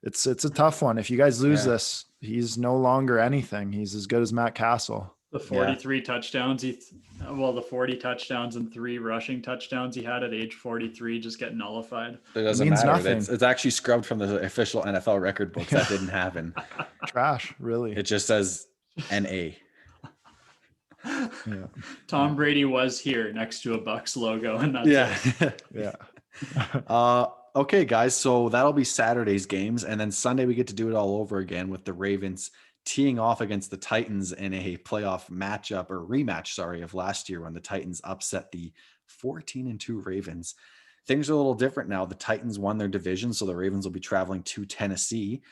It's a tough one. If you guys lose this, he's no longer anything. He's as good as Matt Castle. The 43 touchdowns, the 40 touchdowns and 3 rushing touchdowns he had at age 43 just get nullified. It doesn't matter. It's actually scrubbed from the official NFL record books. That didn't happen. Trash, really. It just says NA. Yeah. Tom Brady was here next to a Bucs logo, and that's it. Yeah. Okay, guys. So that'll be Saturday's games, and then Sunday we get to do it all over again with the Ravens teeing off against the Titans in a playoff rematch of last year when the Titans upset the 14-2 Ravens. Things are a little different now. The Titans won their division, so the Ravens will be traveling to Tennessee.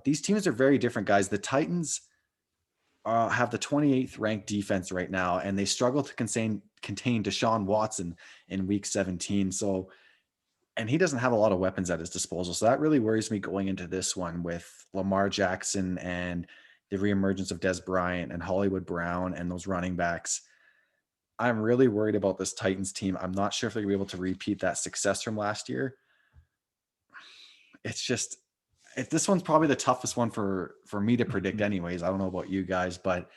These teams are very different, guys. The Titans have the 28th ranked defense right now, and they struggle to contain Deshaun Watson in week 17. And he doesn't have a lot of weapons at his disposal. So that really worries me going into this one with Lamar Jackson and the reemergence of Des Bryant and Hollywood Brown and those running backs. I'm really worried about this Titans team. I'm not sure if they're going to be able to repeat that success from last year. This one's probably the toughest one for me to predict anyways. I don't know about you guys, but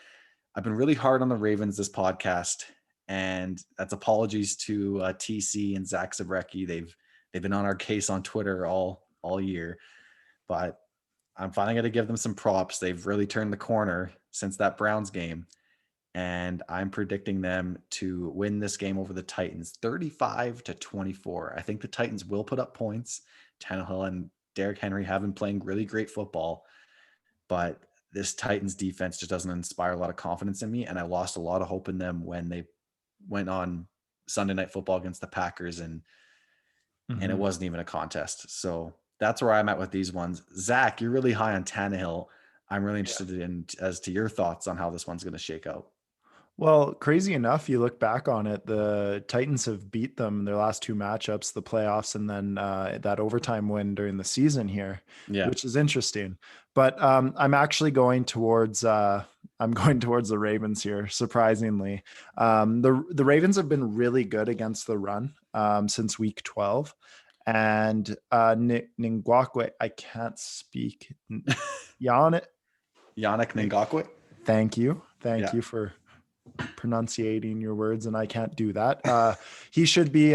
I've been really hard on the Ravens this podcast, and that's apologies to TC and Zach Zabrecki. They've been on our case on Twitter all year, but I'm finally going to give them some props. They've really turned the corner since that Browns game, and I'm predicting them to win this game over the Titans 35-24. I think the Titans will put up points. Tannehill and Derrick Henry have been playing really great football, but this Titans defense just doesn't inspire a lot of confidence in me, and I lost a lot of hope in them when they went on Sunday Night Football against the Packers, and it wasn't even a contest. So that's where I'm at with these ones. Zach, you're really high on Tannehill. I'm really interested in as to your thoughts on how this one's going to shake out. Well, crazy enough, you look back on it, the Titans have beat them in their last 2 matchups, the playoffs, and then that overtime win during the season here, which is interesting. But I'm actually going towards the Ravens here, surprisingly. The Ravens have been really good against the run since week 12. and Ngakwe. I can't speak. Yannick Ngakoue. Thank you Yeah. for pronunciating your words, and I can't do that. He should be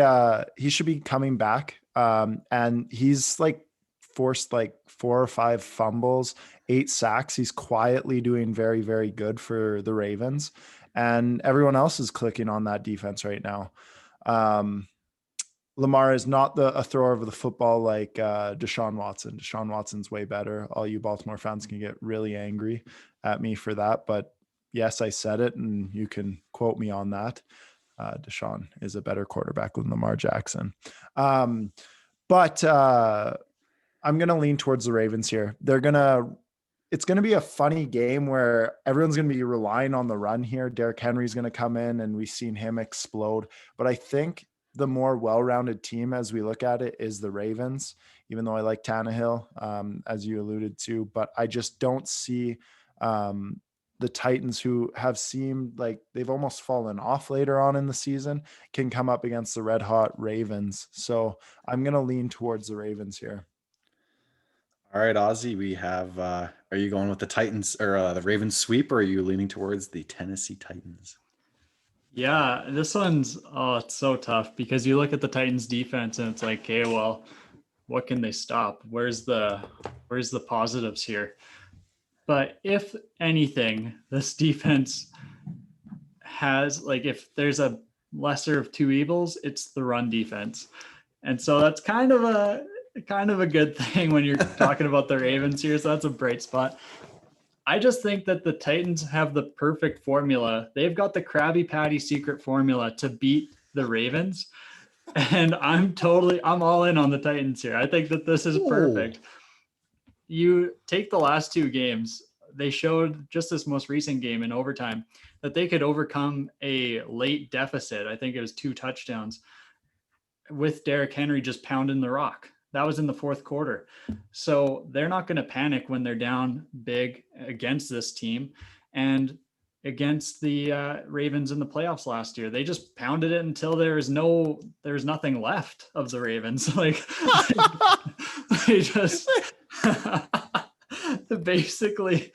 coming back, and he's like forced like 4 or 5 fumbles, 8 sacks. He's quietly doing very, very good for the Ravens, and everyone else is clicking on that defense right now. Lamar is not a thrower of the football like Deshaun Watson. Deshaun Watson's way better. All you Baltimore fans can get really angry at me for that, but yes, I said it, and you can quote me on that. Deshaun is a better quarterback than Lamar Jackson. But I'm going to lean towards the Ravens here. It's going to be a funny game where everyone's going to be relying on the run here. Derrick Henry's going to come in, and we've seen him explode. But I think the more well-rounded team as we look at it is the Ravens, even though I like Tannehill, as you alluded to. But I just don't see the Titans, who have seemed like they've almost fallen off later on in the season, can come up against the red-hot Ravens. So I'm going to lean towards the Ravens here. All right, Ozzy, we have, are you going with the Titans or the Ravens sweep, or are you leaning towards the Tennessee Titans? Yeah, this one's, it's so tough because you look at the Titans defense and it's like, okay, well, what can they stop? Where's the positives here? But if anything, this defense has, like, if there's a lesser of two evils, it's the run defense. And so that's kind of a good thing when you're talking about the Ravens here. So that's a bright spot. I just think that the Titans have the perfect formula. They've got the Krabby Patty secret formula to beat the Ravens. And I'm all in on the Titans here. I think that this is perfect. You take the last 2 games, they showed just this most recent game in overtime that they could overcome a late deficit. I think it was 2 touchdowns with Derrick Henry just pounding the rock. That was in the 4th quarter. So they're not going to panic when they're down big against this team. And against the Ravens in the playoffs last year, they just pounded it until there was nothing left of the Ravens. Like they just basically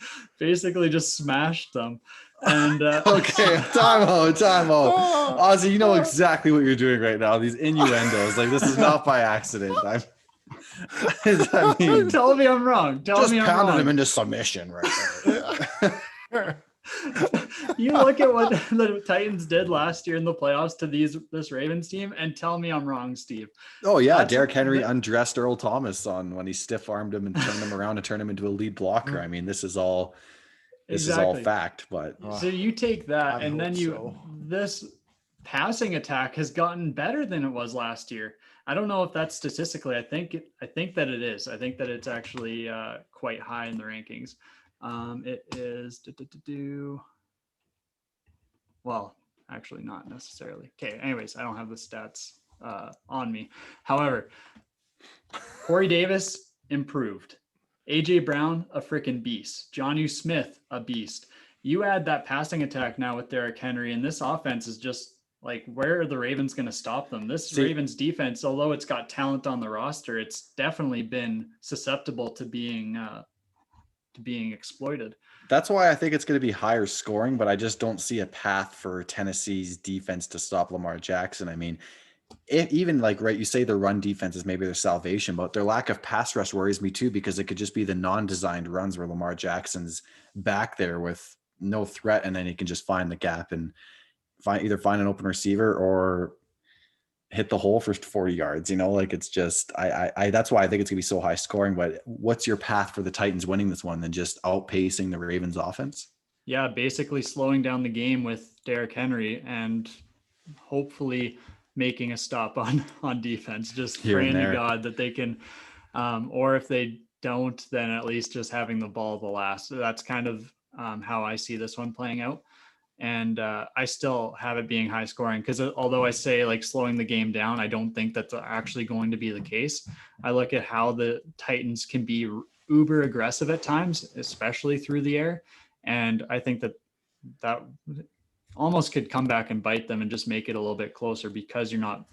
just smashed them. And okay, time out. Ozzy, you know exactly what you're doing right now. These innuendos, like, this is not by accident. I mean, tell me I'm wrong. Just pounded him into submission right there. You look at what the Titans did last year in the playoffs to this Ravens team and tell me I'm wrong, Steve. Oh yeah, Derrick Henry undressed Earl Thomas when he stiff-armed him and turned him around and turned him into a lead blocker. I mean, this is all fact. But so you take that, and then this passing attack has gotten better than it was last year. I don't know if that's statistically. I think that it is. I think that it's actually quite high in the rankings. It is well, actually not necessarily. Okay, anyways, I don't have the stats on me. However, Corey Davis improved. AJ Brown, a freaking beast. Jonnu Smith, a beast. You add that passing attack now with Derrick Henry, and this offense is just like, where are the Ravens going to stop them? Ravens defense, although it's got talent on the roster, it's definitely been susceptible to being exploited. That's why I think it's going to be higher scoring, but I just don't see a path for Tennessee's defense to stop Lamar Jackson. I mean, even like, right, you say the run defense is maybe their salvation, but their lack of pass rush worries me too, because it could just be the non-designed runs where Lamar Jackson's back there with no threat, and then he can just find the gap and either find an open receiver or hit the hole for 40 yards. You know, like, it's just, I that's why I think it's gonna be so high scoring. But what's your path for the Titans winning this one than just outpacing the Ravens offense? Yeah, basically slowing down the game with Derrick Henry and hopefully making a stop on defense, just praying to God that they can, or if they don't, then at least just having the ball the last. So that's kind of how I see this one playing out. And I still have it being high scoring, because although I say like slowing the game down, I don't think that's actually going to be the case. I look at how the Titans can be uber aggressive at times, especially through the air. And I think that almost could come back and bite them and just make it a little bit closer because you're not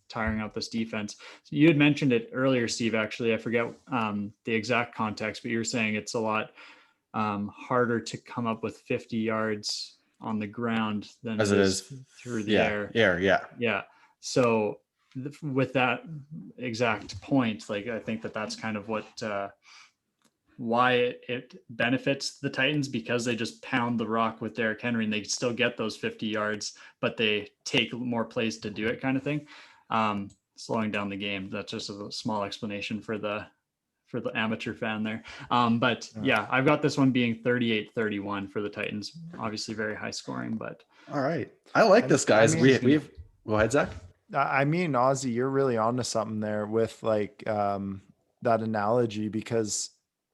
tiring out this defense. So you had mentioned it earlier, Steve, actually, I forget the exact context, but you were saying it's a lot harder to come up with 50 yards on the ground than As it it is is through the air. Yeah. So with that exact point, like, I think that's kind of what, why it benefits the Titans, because they just pound the rock with Derrick Henry and they still get those 50 yards, but they take more plays to do it, kind of thing. Slowing down the game. That's just a small explanation for the amateur fan there. But yeah, I've got this one being 38-31 for the Titans. Obviously very high scoring, but all right. I like this, guys. I mean, We've go ahead, Zach. I mean, Ozzy, you're really onto something there with like that analogy, because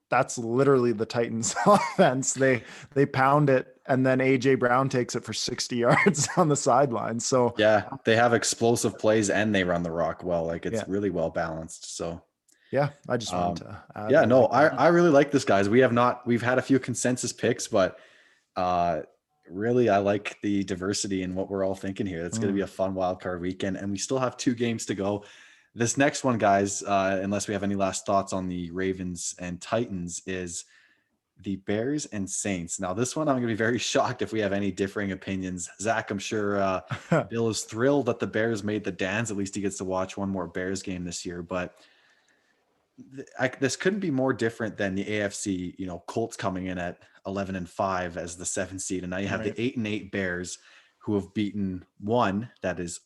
that's literally the Titans offense. They pound it, and then AJ Brown takes it for 60 yards on the sideline. So yeah, they have explosive plays and they run the rock well. Like, it's really well balanced. So yeah, I just wanted to add. Yeah, no, I really like this, guys. We've had a few consensus picks, but really I like the diversity in what we're all thinking here. It's going to be a fun wild card weekend, and we still have 2 games to go. This next one, guys, unless we have any last thoughts on the Ravens and Titans, is the Bears and Saints. Now, this one I'm going to be very shocked if we have any differing opinions. Zach, I'm sure Bill is thrilled that the Bears made the dance. At least he gets to watch one more Bears game this year, but this couldn't be more different than the AFC, Colts coming in at 11-5 as the 7th seed. And now you have the 8-8 Bears, who have beaten one, that is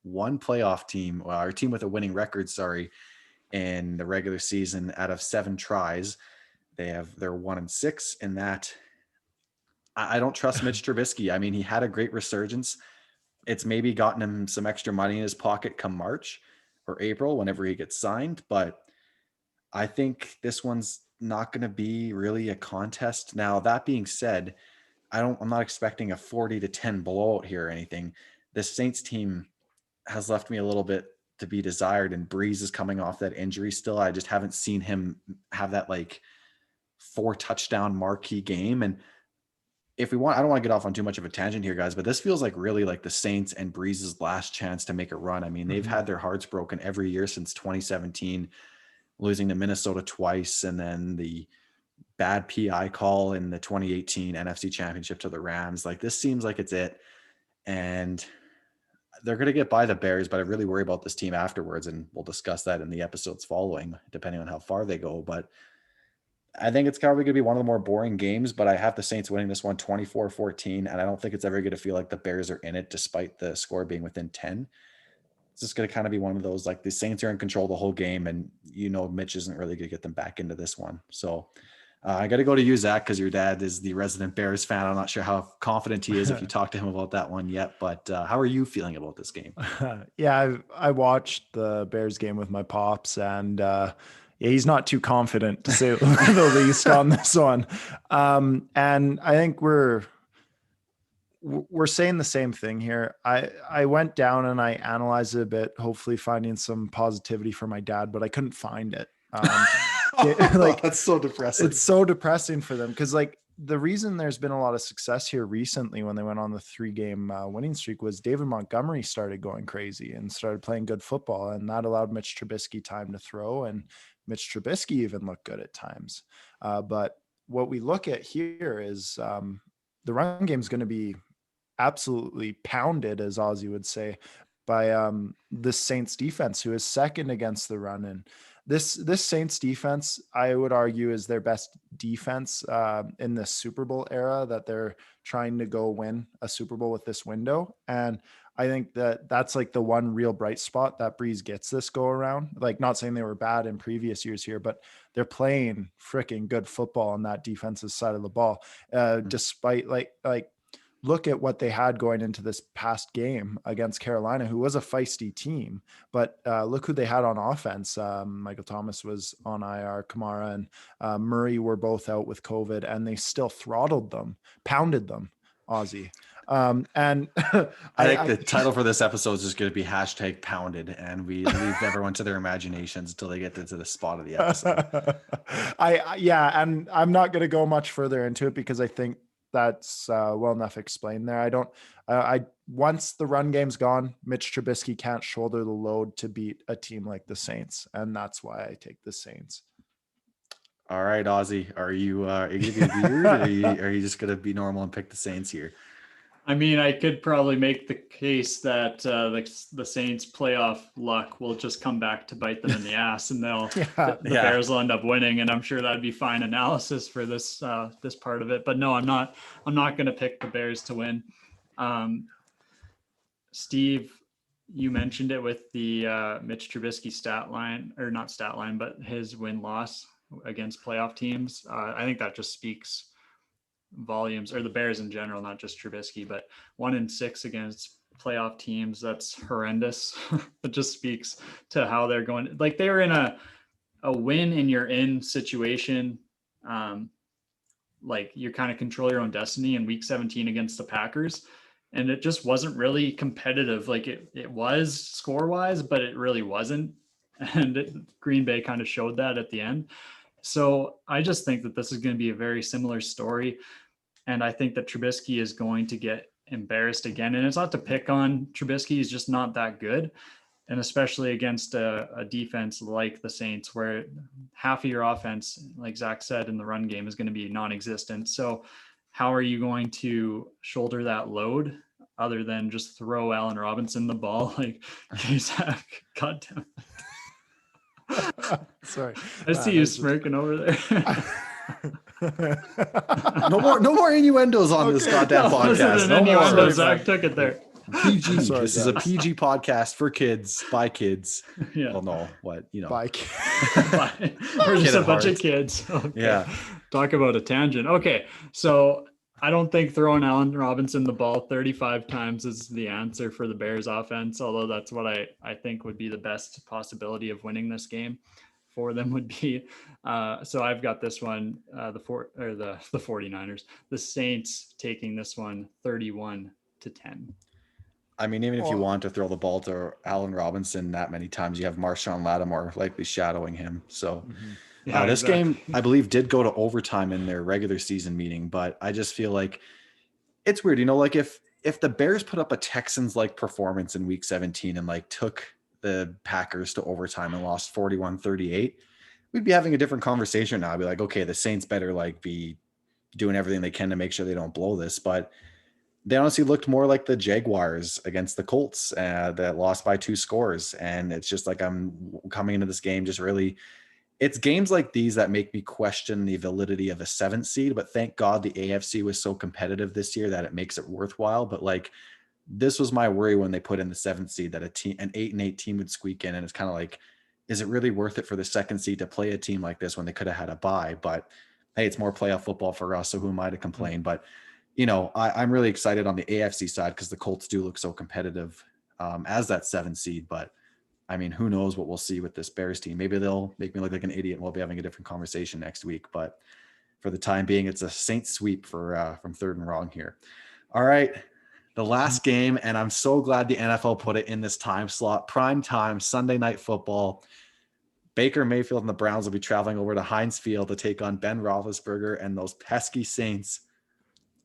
one playoff team, or a team with a winning record, in the regular season out of 7 tries. They're 1-6 in that. I don't trust Mitch Trubisky. I mean, he had a great resurgence. It's maybe gotten him some extra money in his pocket come March or April, whenever he gets signed. But I think this one's not going to be really a contest. Now, that being said, I'm not expecting a 40-10 blowout here or anything. This Saints team has left me a little bit to be desired, and Breeze is coming off that injury still. I just haven't seen him have that 4 touchdown marquee game. And I don't want to get off on too much of a tangent here, guys, but this feels like really like the Saints and Breeze's last chance to make a run. I mean, they've had their hearts broken every year since 2017, losing to Minnesota twice, and then the bad PI call in the 2018 NFC Championship to the Rams. Like, this seems like it's it. And they're going to get by the Bears, but I really worry about this team afterwards, and we'll discuss that in the episodes following, depending on how far they go. But I think it's probably going to be one of the more boring games, but I have the Saints winning this one 24-14, and I don't think it's ever going to feel like the Bears are in it, despite the score being within 10. It's just going to kind of be one of those, like, the Saints are in control the whole game, and Mitch isn't really going to get them back into this one. So I got to go to you, Zach, because your dad is the resident Bears fan. I'm not sure how confident he is if you talked to him about that one yet, but how are you feeling about this game? Yeah, I watched the Bears game with my pops, and he's not too confident, to say the least, on this one. And I think we're saying the same thing here. I went down and I analyzed it a bit, hopefully finding some positivity for my dad, but I couldn't find it. That's so depressing. It's so depressing for them, because the reason there's been a lot of success here recently when they went on the 3-game winning streak was David Montgomery started going crazy and started playing good football, and that allowed Mitch Trubisky time to throw, and Mitch Trubisky even looked good at times. But what we look at here is the run game is going to be absolutely pounded, as Ozzy would say, by the Saints defense, who is second against the run. And this Saints defense, I would argue, is their best defense in the Super Bowl era, that they're trying to go win a Super Bowl with this window. And I think that's like the one real bright spot that Breeze gets this go around. Like, not saying they were bad in previous years here, but they're playing freaking good football on that defensive side of the ball. Despite like look at what they had going into this past game against Carolina, who was a feisty team, but look who they had on offense. Michael Thomas was on IR, Kamara and Murray were both out with COVID, and they still throttled them, pounded them, Ozzy. And I think the title for this episode is just going to be #pounded, and we leave everyone to their imaginations until they get to the spot of the episode. Yeah, and I'm not going to go much further into it, because I think that's well enough explained there. I once the run game's gone, Mitch Trubisky can't shoulder the load to beat a team like the Saints, and that's why I take the Saints. All right, Ozzy, are you gonna be weird, or are you just gonna be normal and pick the Saints here? I mean, I could probably make the case that the Saints' playoff luck will just come back to bite them in the ass, and the Bears will end up winning. And I'm sure that'd be fine analysis for this this part of it. But no, I'm not going to pick the Bears to win. Steve, you mentioned it with the Mitch Trubisky stat line, or not stat line, but his win-loss against playoff teams. I think that just speaks volumes, or the Bears in general, not just Trubisky, but 1-6 against playoff teams. That's horrendous. It just speaks to how they're going. Like, they were in a win and you're in situation. Like, you kind of control your own destiny in week 17 against the Packers. And it just wasn't really competitive. Like, it was score wise, but it really wasn't. And Green Bay kind of showed that at the end. So I just think that this is going to be a very similar story. And I think that Trubisky is going to get embarrassed again. And it's not to pick on Trubisky. He's just not that good. And especially against a defense like the Saints, where half of your offense, like Zach said, in the run game is going to be non-existent. So how are you going to shoulder that load other than just throw Allen Robinson the ball? Like, okay, Zach, goddamn. Sorry, I see you smirking over there. No more innuendos on this goddamn podcast. No more. Zach took it there. PG. Sorry, this is a PG podcast for kids by kids. Yeah. Well, no, what, you know. By We're just a bunch of kids. Okay. Yeah. Talk about a tangent. Okay, so I don't think throwing Allen Robinson the ball 35 times is the answer for the Bears offense, although that's what I think would be the best possibility of winning this game for them would be. So I've got this one, the 49ers, the Saints taking this one 31-10. I mean, even if you want to throw the ball to Allen Robinson that many times, you have Marshawn Lattimore likely shadowing him. So this game, I believe, did go to overtime in their regular season meeting, but I just feel like it's weird. You know, like if the Bears put up a Texans-like performance in week 17 and like took the Packers to overtime and lost 41-38, we'd be having a different conversation now. I'd be like, okay, the Saints better like be doing everything they can to make sure they don't blow this. But they honestly looked more like the Jaguars against the Colts that lost by 2 scores. And it's just like, I'm coming into this game just really, it's games like these that make me question the validity of a 7th seed, but thank God the AFC was so competitive this year that it makes it worthwhile. But like, this was my worry when they put in the 7th seed, that an 8-8 team would squeak in. And it's kind of like, is it really worth it for the 2nd seed to play a team like this when they could have had a bye? But hey, it's more playoff football for us, so who am I to complain? But you know, I'm really excited on the AFC side because the Colts do look so competitive as that 7th seed. But I mean, who knows what we'll see with this Bears team? Maybe they'll make me look like an idiot and we'll be having a different conversation next week. But for the time being, it's a Saints sweep for from Third and Wrong here. All right, the last game, and I'm so glad the NFL put it in this time slot. Prime time, Sunday Night Football. Baker Mayfield and the Browns will be traveling over to Heinz Field to take on Ben Roethlisberger and those pesky Saints.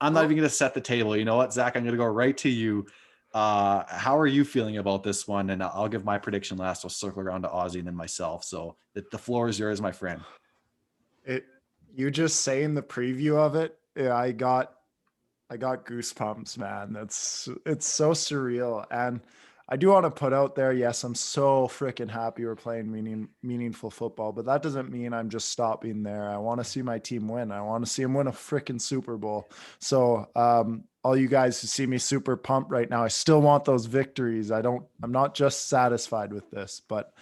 I'm not even going to set the table. You know what, Zach? I'm going to go right to you. How are you feeling about this one? And I'll give my prediction last. I'll circle around to Ozzy and then myself. So the floor is yours, my friend. You just saying the preview of it, yeah, I got goosebumps, man. It's so surreal. And I do want to put out there, yes, I'm so freaking happy we're playing meaningful football, but that doesn't mean I'm just stopping there. I want to see my team win. I want to see them win a freaking Super Bowl. So all you guys who see me super pumped right now, I still want those victories. I'm not just satisfied with this, but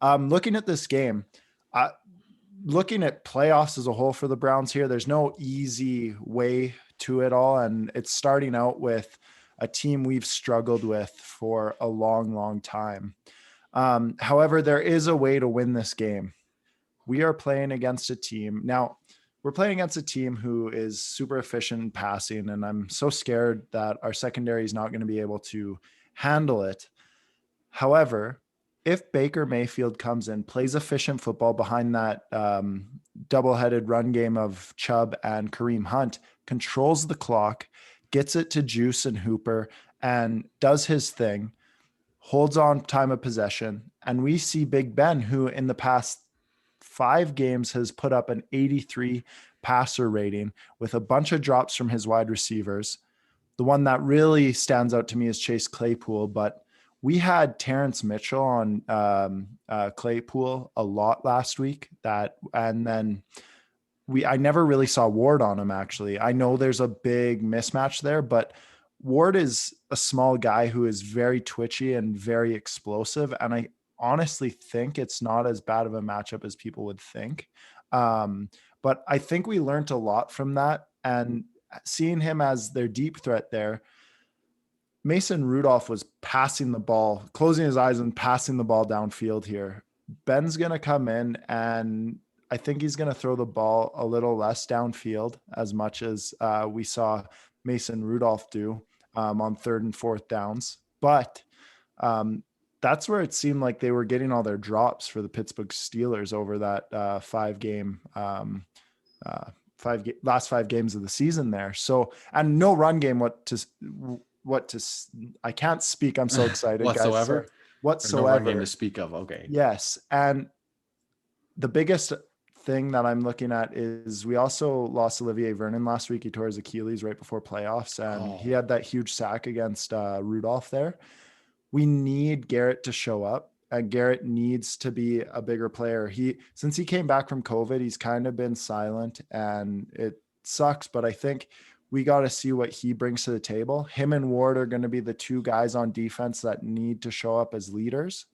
looking at this game, looking at playoffs as a whole for the Browns here, there's no easy way to it all. And it's starting out with a team we've struggled with for a long, long time. However, there is a way to win this game. We are playing against a team. Now, we're playing against a team who is super efficient in passing, and I'm so scared that our secondary is not going to be able to handle it. However, if Baker Mayfield comes in, plays efficient football behind that double-headed run game of Chubb and Kareem Hunt, controls the clock, gets it to Juice and Hooper, and does his thing, holds on time of possession, and we see Big Ben, who in the past 5 games has put up an 83 passer rating with a bunch of drops from his wide receivers. The one that really stands out to me is Chase Claypool, but we had Terrence Mitchell on Claypool a lot last week. And then I never really saw Ward on him, actually. I know there's a big mismatch there, but Ward is a small guy who is very twitchy and very explosive. And I honestly think it's not as bad of a matchup as people would think. But I think we learned a lot from that, and seeing him as their deep threat there. Mason Rudolph was passing the ball, closing his eyes and passing the ball downfield here. Ben's going to come in, and I think he's going to throw the ball a little less downfield, as much as we saw Mason Rudolph do on 3rd and 4th downs. But that's where it seemed like they were getting all their drops for the Pittsburgh Steelers over that last 5 games of the season there. So, and no run game I can't speak. I'm so excited. Whatsoever? Guys. Whatsoever. No run game to speak of. Okay. Yes. And the biggest thing that I'm looking at is we also lost Olivier Vernon last week. He tore his Achilles right before playoffs, and he had that huge sack against Rudolph there. We need Garrett to show up, and Garrett needs to be a bigger player. Since he came back from COVID, he's kind of been silent, and it sucks, but I think we got to see what he brings to the table. Him and Ward are going to be the 2 guys on defense that need to show up as leaders.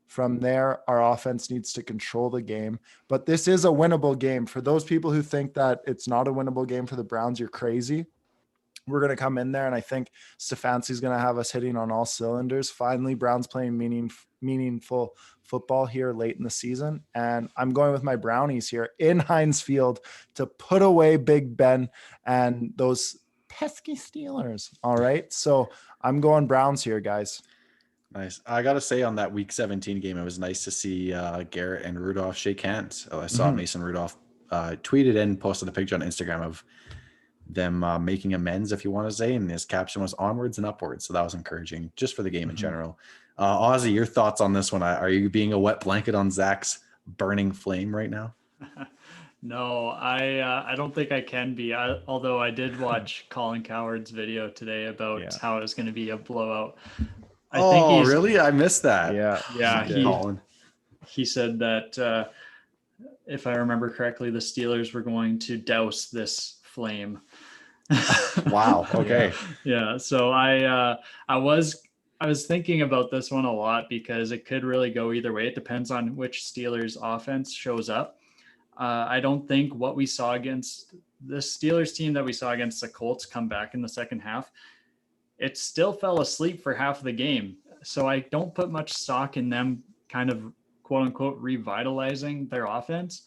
From there, our offense needs to control the game. But this is a winnable game. For those people who think that it's not a winnable game for the Browns, you're crazy. We're going to come in there, and I think Stefanski is going to have us hitting on all cylinders. Finally, Browns playing meaningful football here late in the season. And I'm going with my Brownies here in Heinz Field to put away Big Ben and those pesky Steelers. All right. So I'm going Browns here, guys. Nice. I got to say, on that week 17 game, it was nice to see Garrett and Rudolph shake hands. I saw Mason Rudolph tweeted and posted a picture on Instagram of them making amends, if you want to say, and his caption was onwards and upwards. So that was encouraging just for the game in general. Ozzy, your thoughts on this one? Are you being a wet blanket on Zach's burning flame right now? No, I don't think I can be. Although I did watch Colin Cowherd's video today about how it was going to be a blowout. I think really? I missed that. Yeah. He said that if I remember correctly, the Steelers were going to douse this flame. Wow. Okay. Yeah. So I was thinking about this one a lot because it could really go either way. It depends on which Steelers offense shows up. I don't think what we saw against the Steelers team that we saw against the Colts come back in the second half, it still fell asleep for half of the game. So I don't put much stock in them kind of quote unquote revitalizing their offense.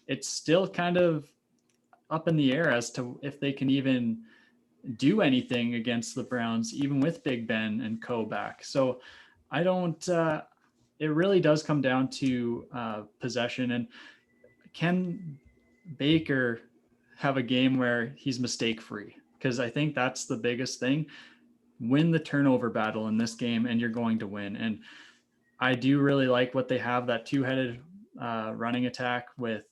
It's still kind of up in the air as to if they can even do anything against the Browns, even with Big Ben and co back. So I don't, it really does come down to possession. And can Baker have a game where he's mistake free? Because I think that's the biggest thing. Win the turnover battle in this game and you're going to win. And I do really like what they have, that 2-headed running attack with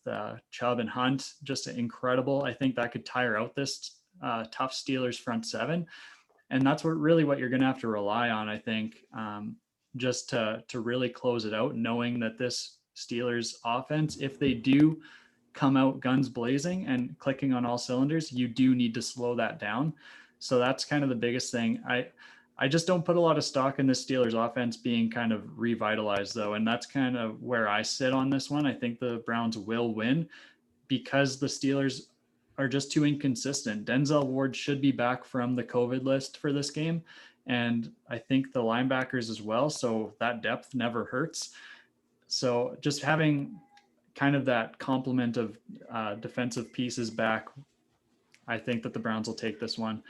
Chubb and Hunt, just incredible. I think that could tire out this tough Steelers front 7. And that's what you're going to have to rely on, I think, just to really close it out, knowing that this Steelers offense, if they do come out guns blazing and clicking on all cylinders, you do need to slow that down. So that's kind of the biggest thing. I just don't put a lot of stock in the Steelers offense being kind of revitalized though. And that's kind of where I sit on this one. I think the Browns will win because the Steelers are just too inconsistent. Denzel Ward should be back from the COVID list for this game. And I think the linebackers as well. So that depth never hurts. So just having kind of that complement of defensive pieces back, I think that the Browns will take this one.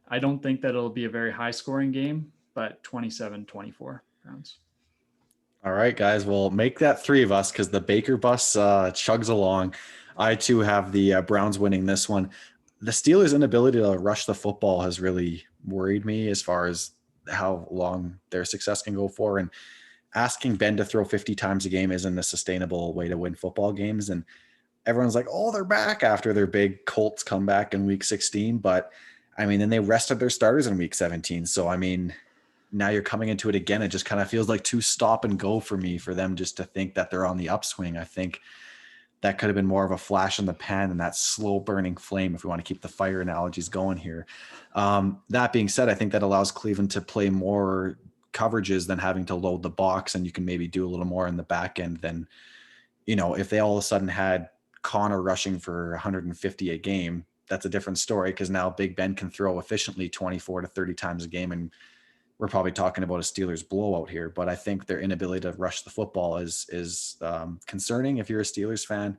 I don't think that it'll be a very high scoring game, but 27-24 Browns. All right, guys. Well, make that 3 of us because the Baker bus chugs along. I too have the Browns winning this one. The Steelers' inability to rush the football has really worried me as far as how long their success can go for. And asking Ben to throw 50 times a game isn't a sustainable way to win football games. And everyone's like, oh, they're back after their big Colts comeback in week 16. But I mean, then they rested their starters in week 17. So, I mean, now you're coming into it again. It just kind of feels like too stop and go for me for them just to think that they're on the upswing. I think that could have been more of a flash in the pan and that slow burning flame if we want to keep the fire analogies going here. That being said, I think that allows Cleveland to play more coverages than having to load the box, and you can maybe do a little more in the back end than, if they all of a sudden had Connor rushing for 150 a game, that's a different story because now Big Ben can throw efficiently 24 to 30 times a game, and we're probably talking about a Steelers blowout here. But I think their inability to rush the football is concerning if you're a Steelers fan.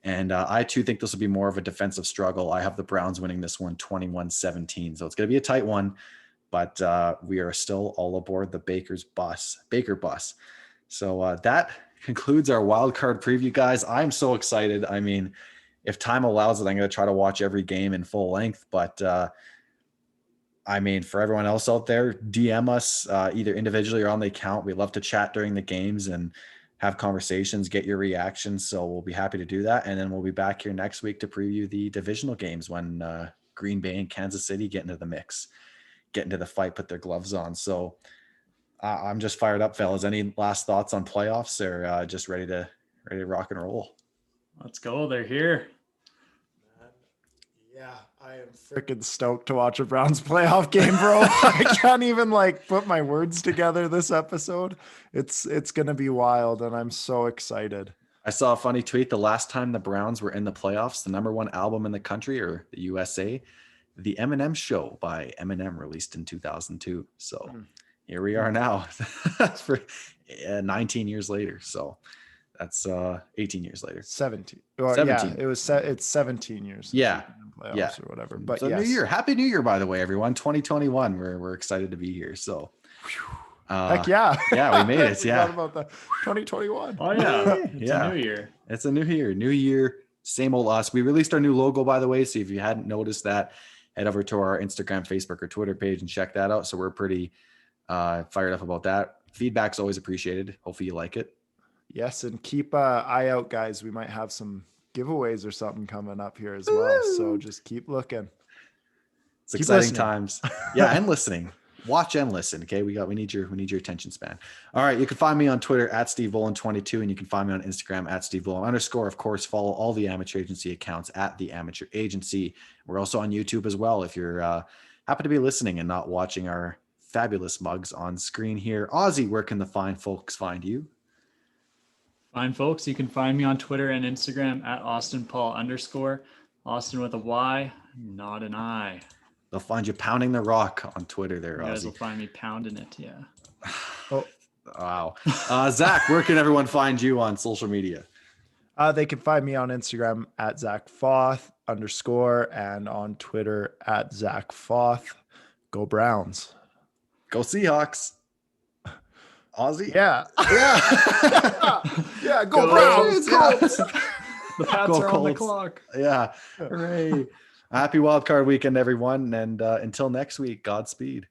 And I too think this will be more of a defensive struggle. I have the Browns winning this one 21-17. So it's going to be a tight one, but we are still all aboard the Baker bus. So that concludes our wild card preview, guys. I'm so excited. I mean, if time allows it, I'm going to try to watch every game in full length, but I mean, for everyone else out there, DM us either individually or on the account. We love to chat during the games and have conversations, get your reactions. So we'll be happy to do that. And then we'll be back here next week to preview the divisional games when Green Bay and Kansas City get into the mix, get into the fight, put their gloves on. So I'm just fired up, fellas. Any last thoughts on playoffs or just ready to rock and roll? Let's go. They're here. Yeah, I am freaking stoked to watch a Browns playoff game, bro. I can't even put my words together this episode. It's going to be wild, and I'm so excited. I saw a funny tweet. The last time the Browns were in the playoffs, the number 1 album in the country or the USA, The Eminem Show by Eminem, released in 2002. So here we are now for 19 years later. So that's 18 years later. 17. Well, 17. Yeah, it's 17 years. Yeah. Or whatever. But so yes. New Year. Happy New Year, by the way, everyone. 2021. We're excited to be here. So heck yeah. Yeah, we made it. Yeah. About the 2021. Oh yeah. It's a new year. It's a new year. New year. Same old us. We released our new logo, by the way. So if you hadn't noticed that, head over to our Instagram, Facebook, or Twitter page and check that out. So we're pretty fired up about that. Feedback's always appreciated. Hopefully you like it. Yes, and keep an eye out, guys. We might have some giveaways or something coming up here as well. So just keep looking. It's exciting times. Yeah, and listening. Watch and listen. Okay, we need your attention span. All right, you can find me on Twitter at SteveVolan22, and you can find me on Instagram at SteveVolan_. Of course, follow all the Amateur Agency accounts at the Amateur Agency. We're also on YouTube as well. If you're happen to be listening and not watching our fabulous mugs on screen here, Ozzy, where can the fine folks find you? Fine folks, you can find me on Twitter and Instagram at AustinPaul_. Austin with a Y, not an I. They'll find you pounding the rock on Twitter there, Ozzy. You guys will find me pounding it, yeah. Oh, wow. Zach, where can everyone find you on social media? They can find me on Instagram at ZachFoth_ and on Twitter at ZachFoth. Go Browns. Go Seahawks. Ozzy? Yeah. Yeah. Go Browns. The Pats are on the clock. Yeah. Hooray. Happy wildcard weekend, everyone. And until next week, Godspeed.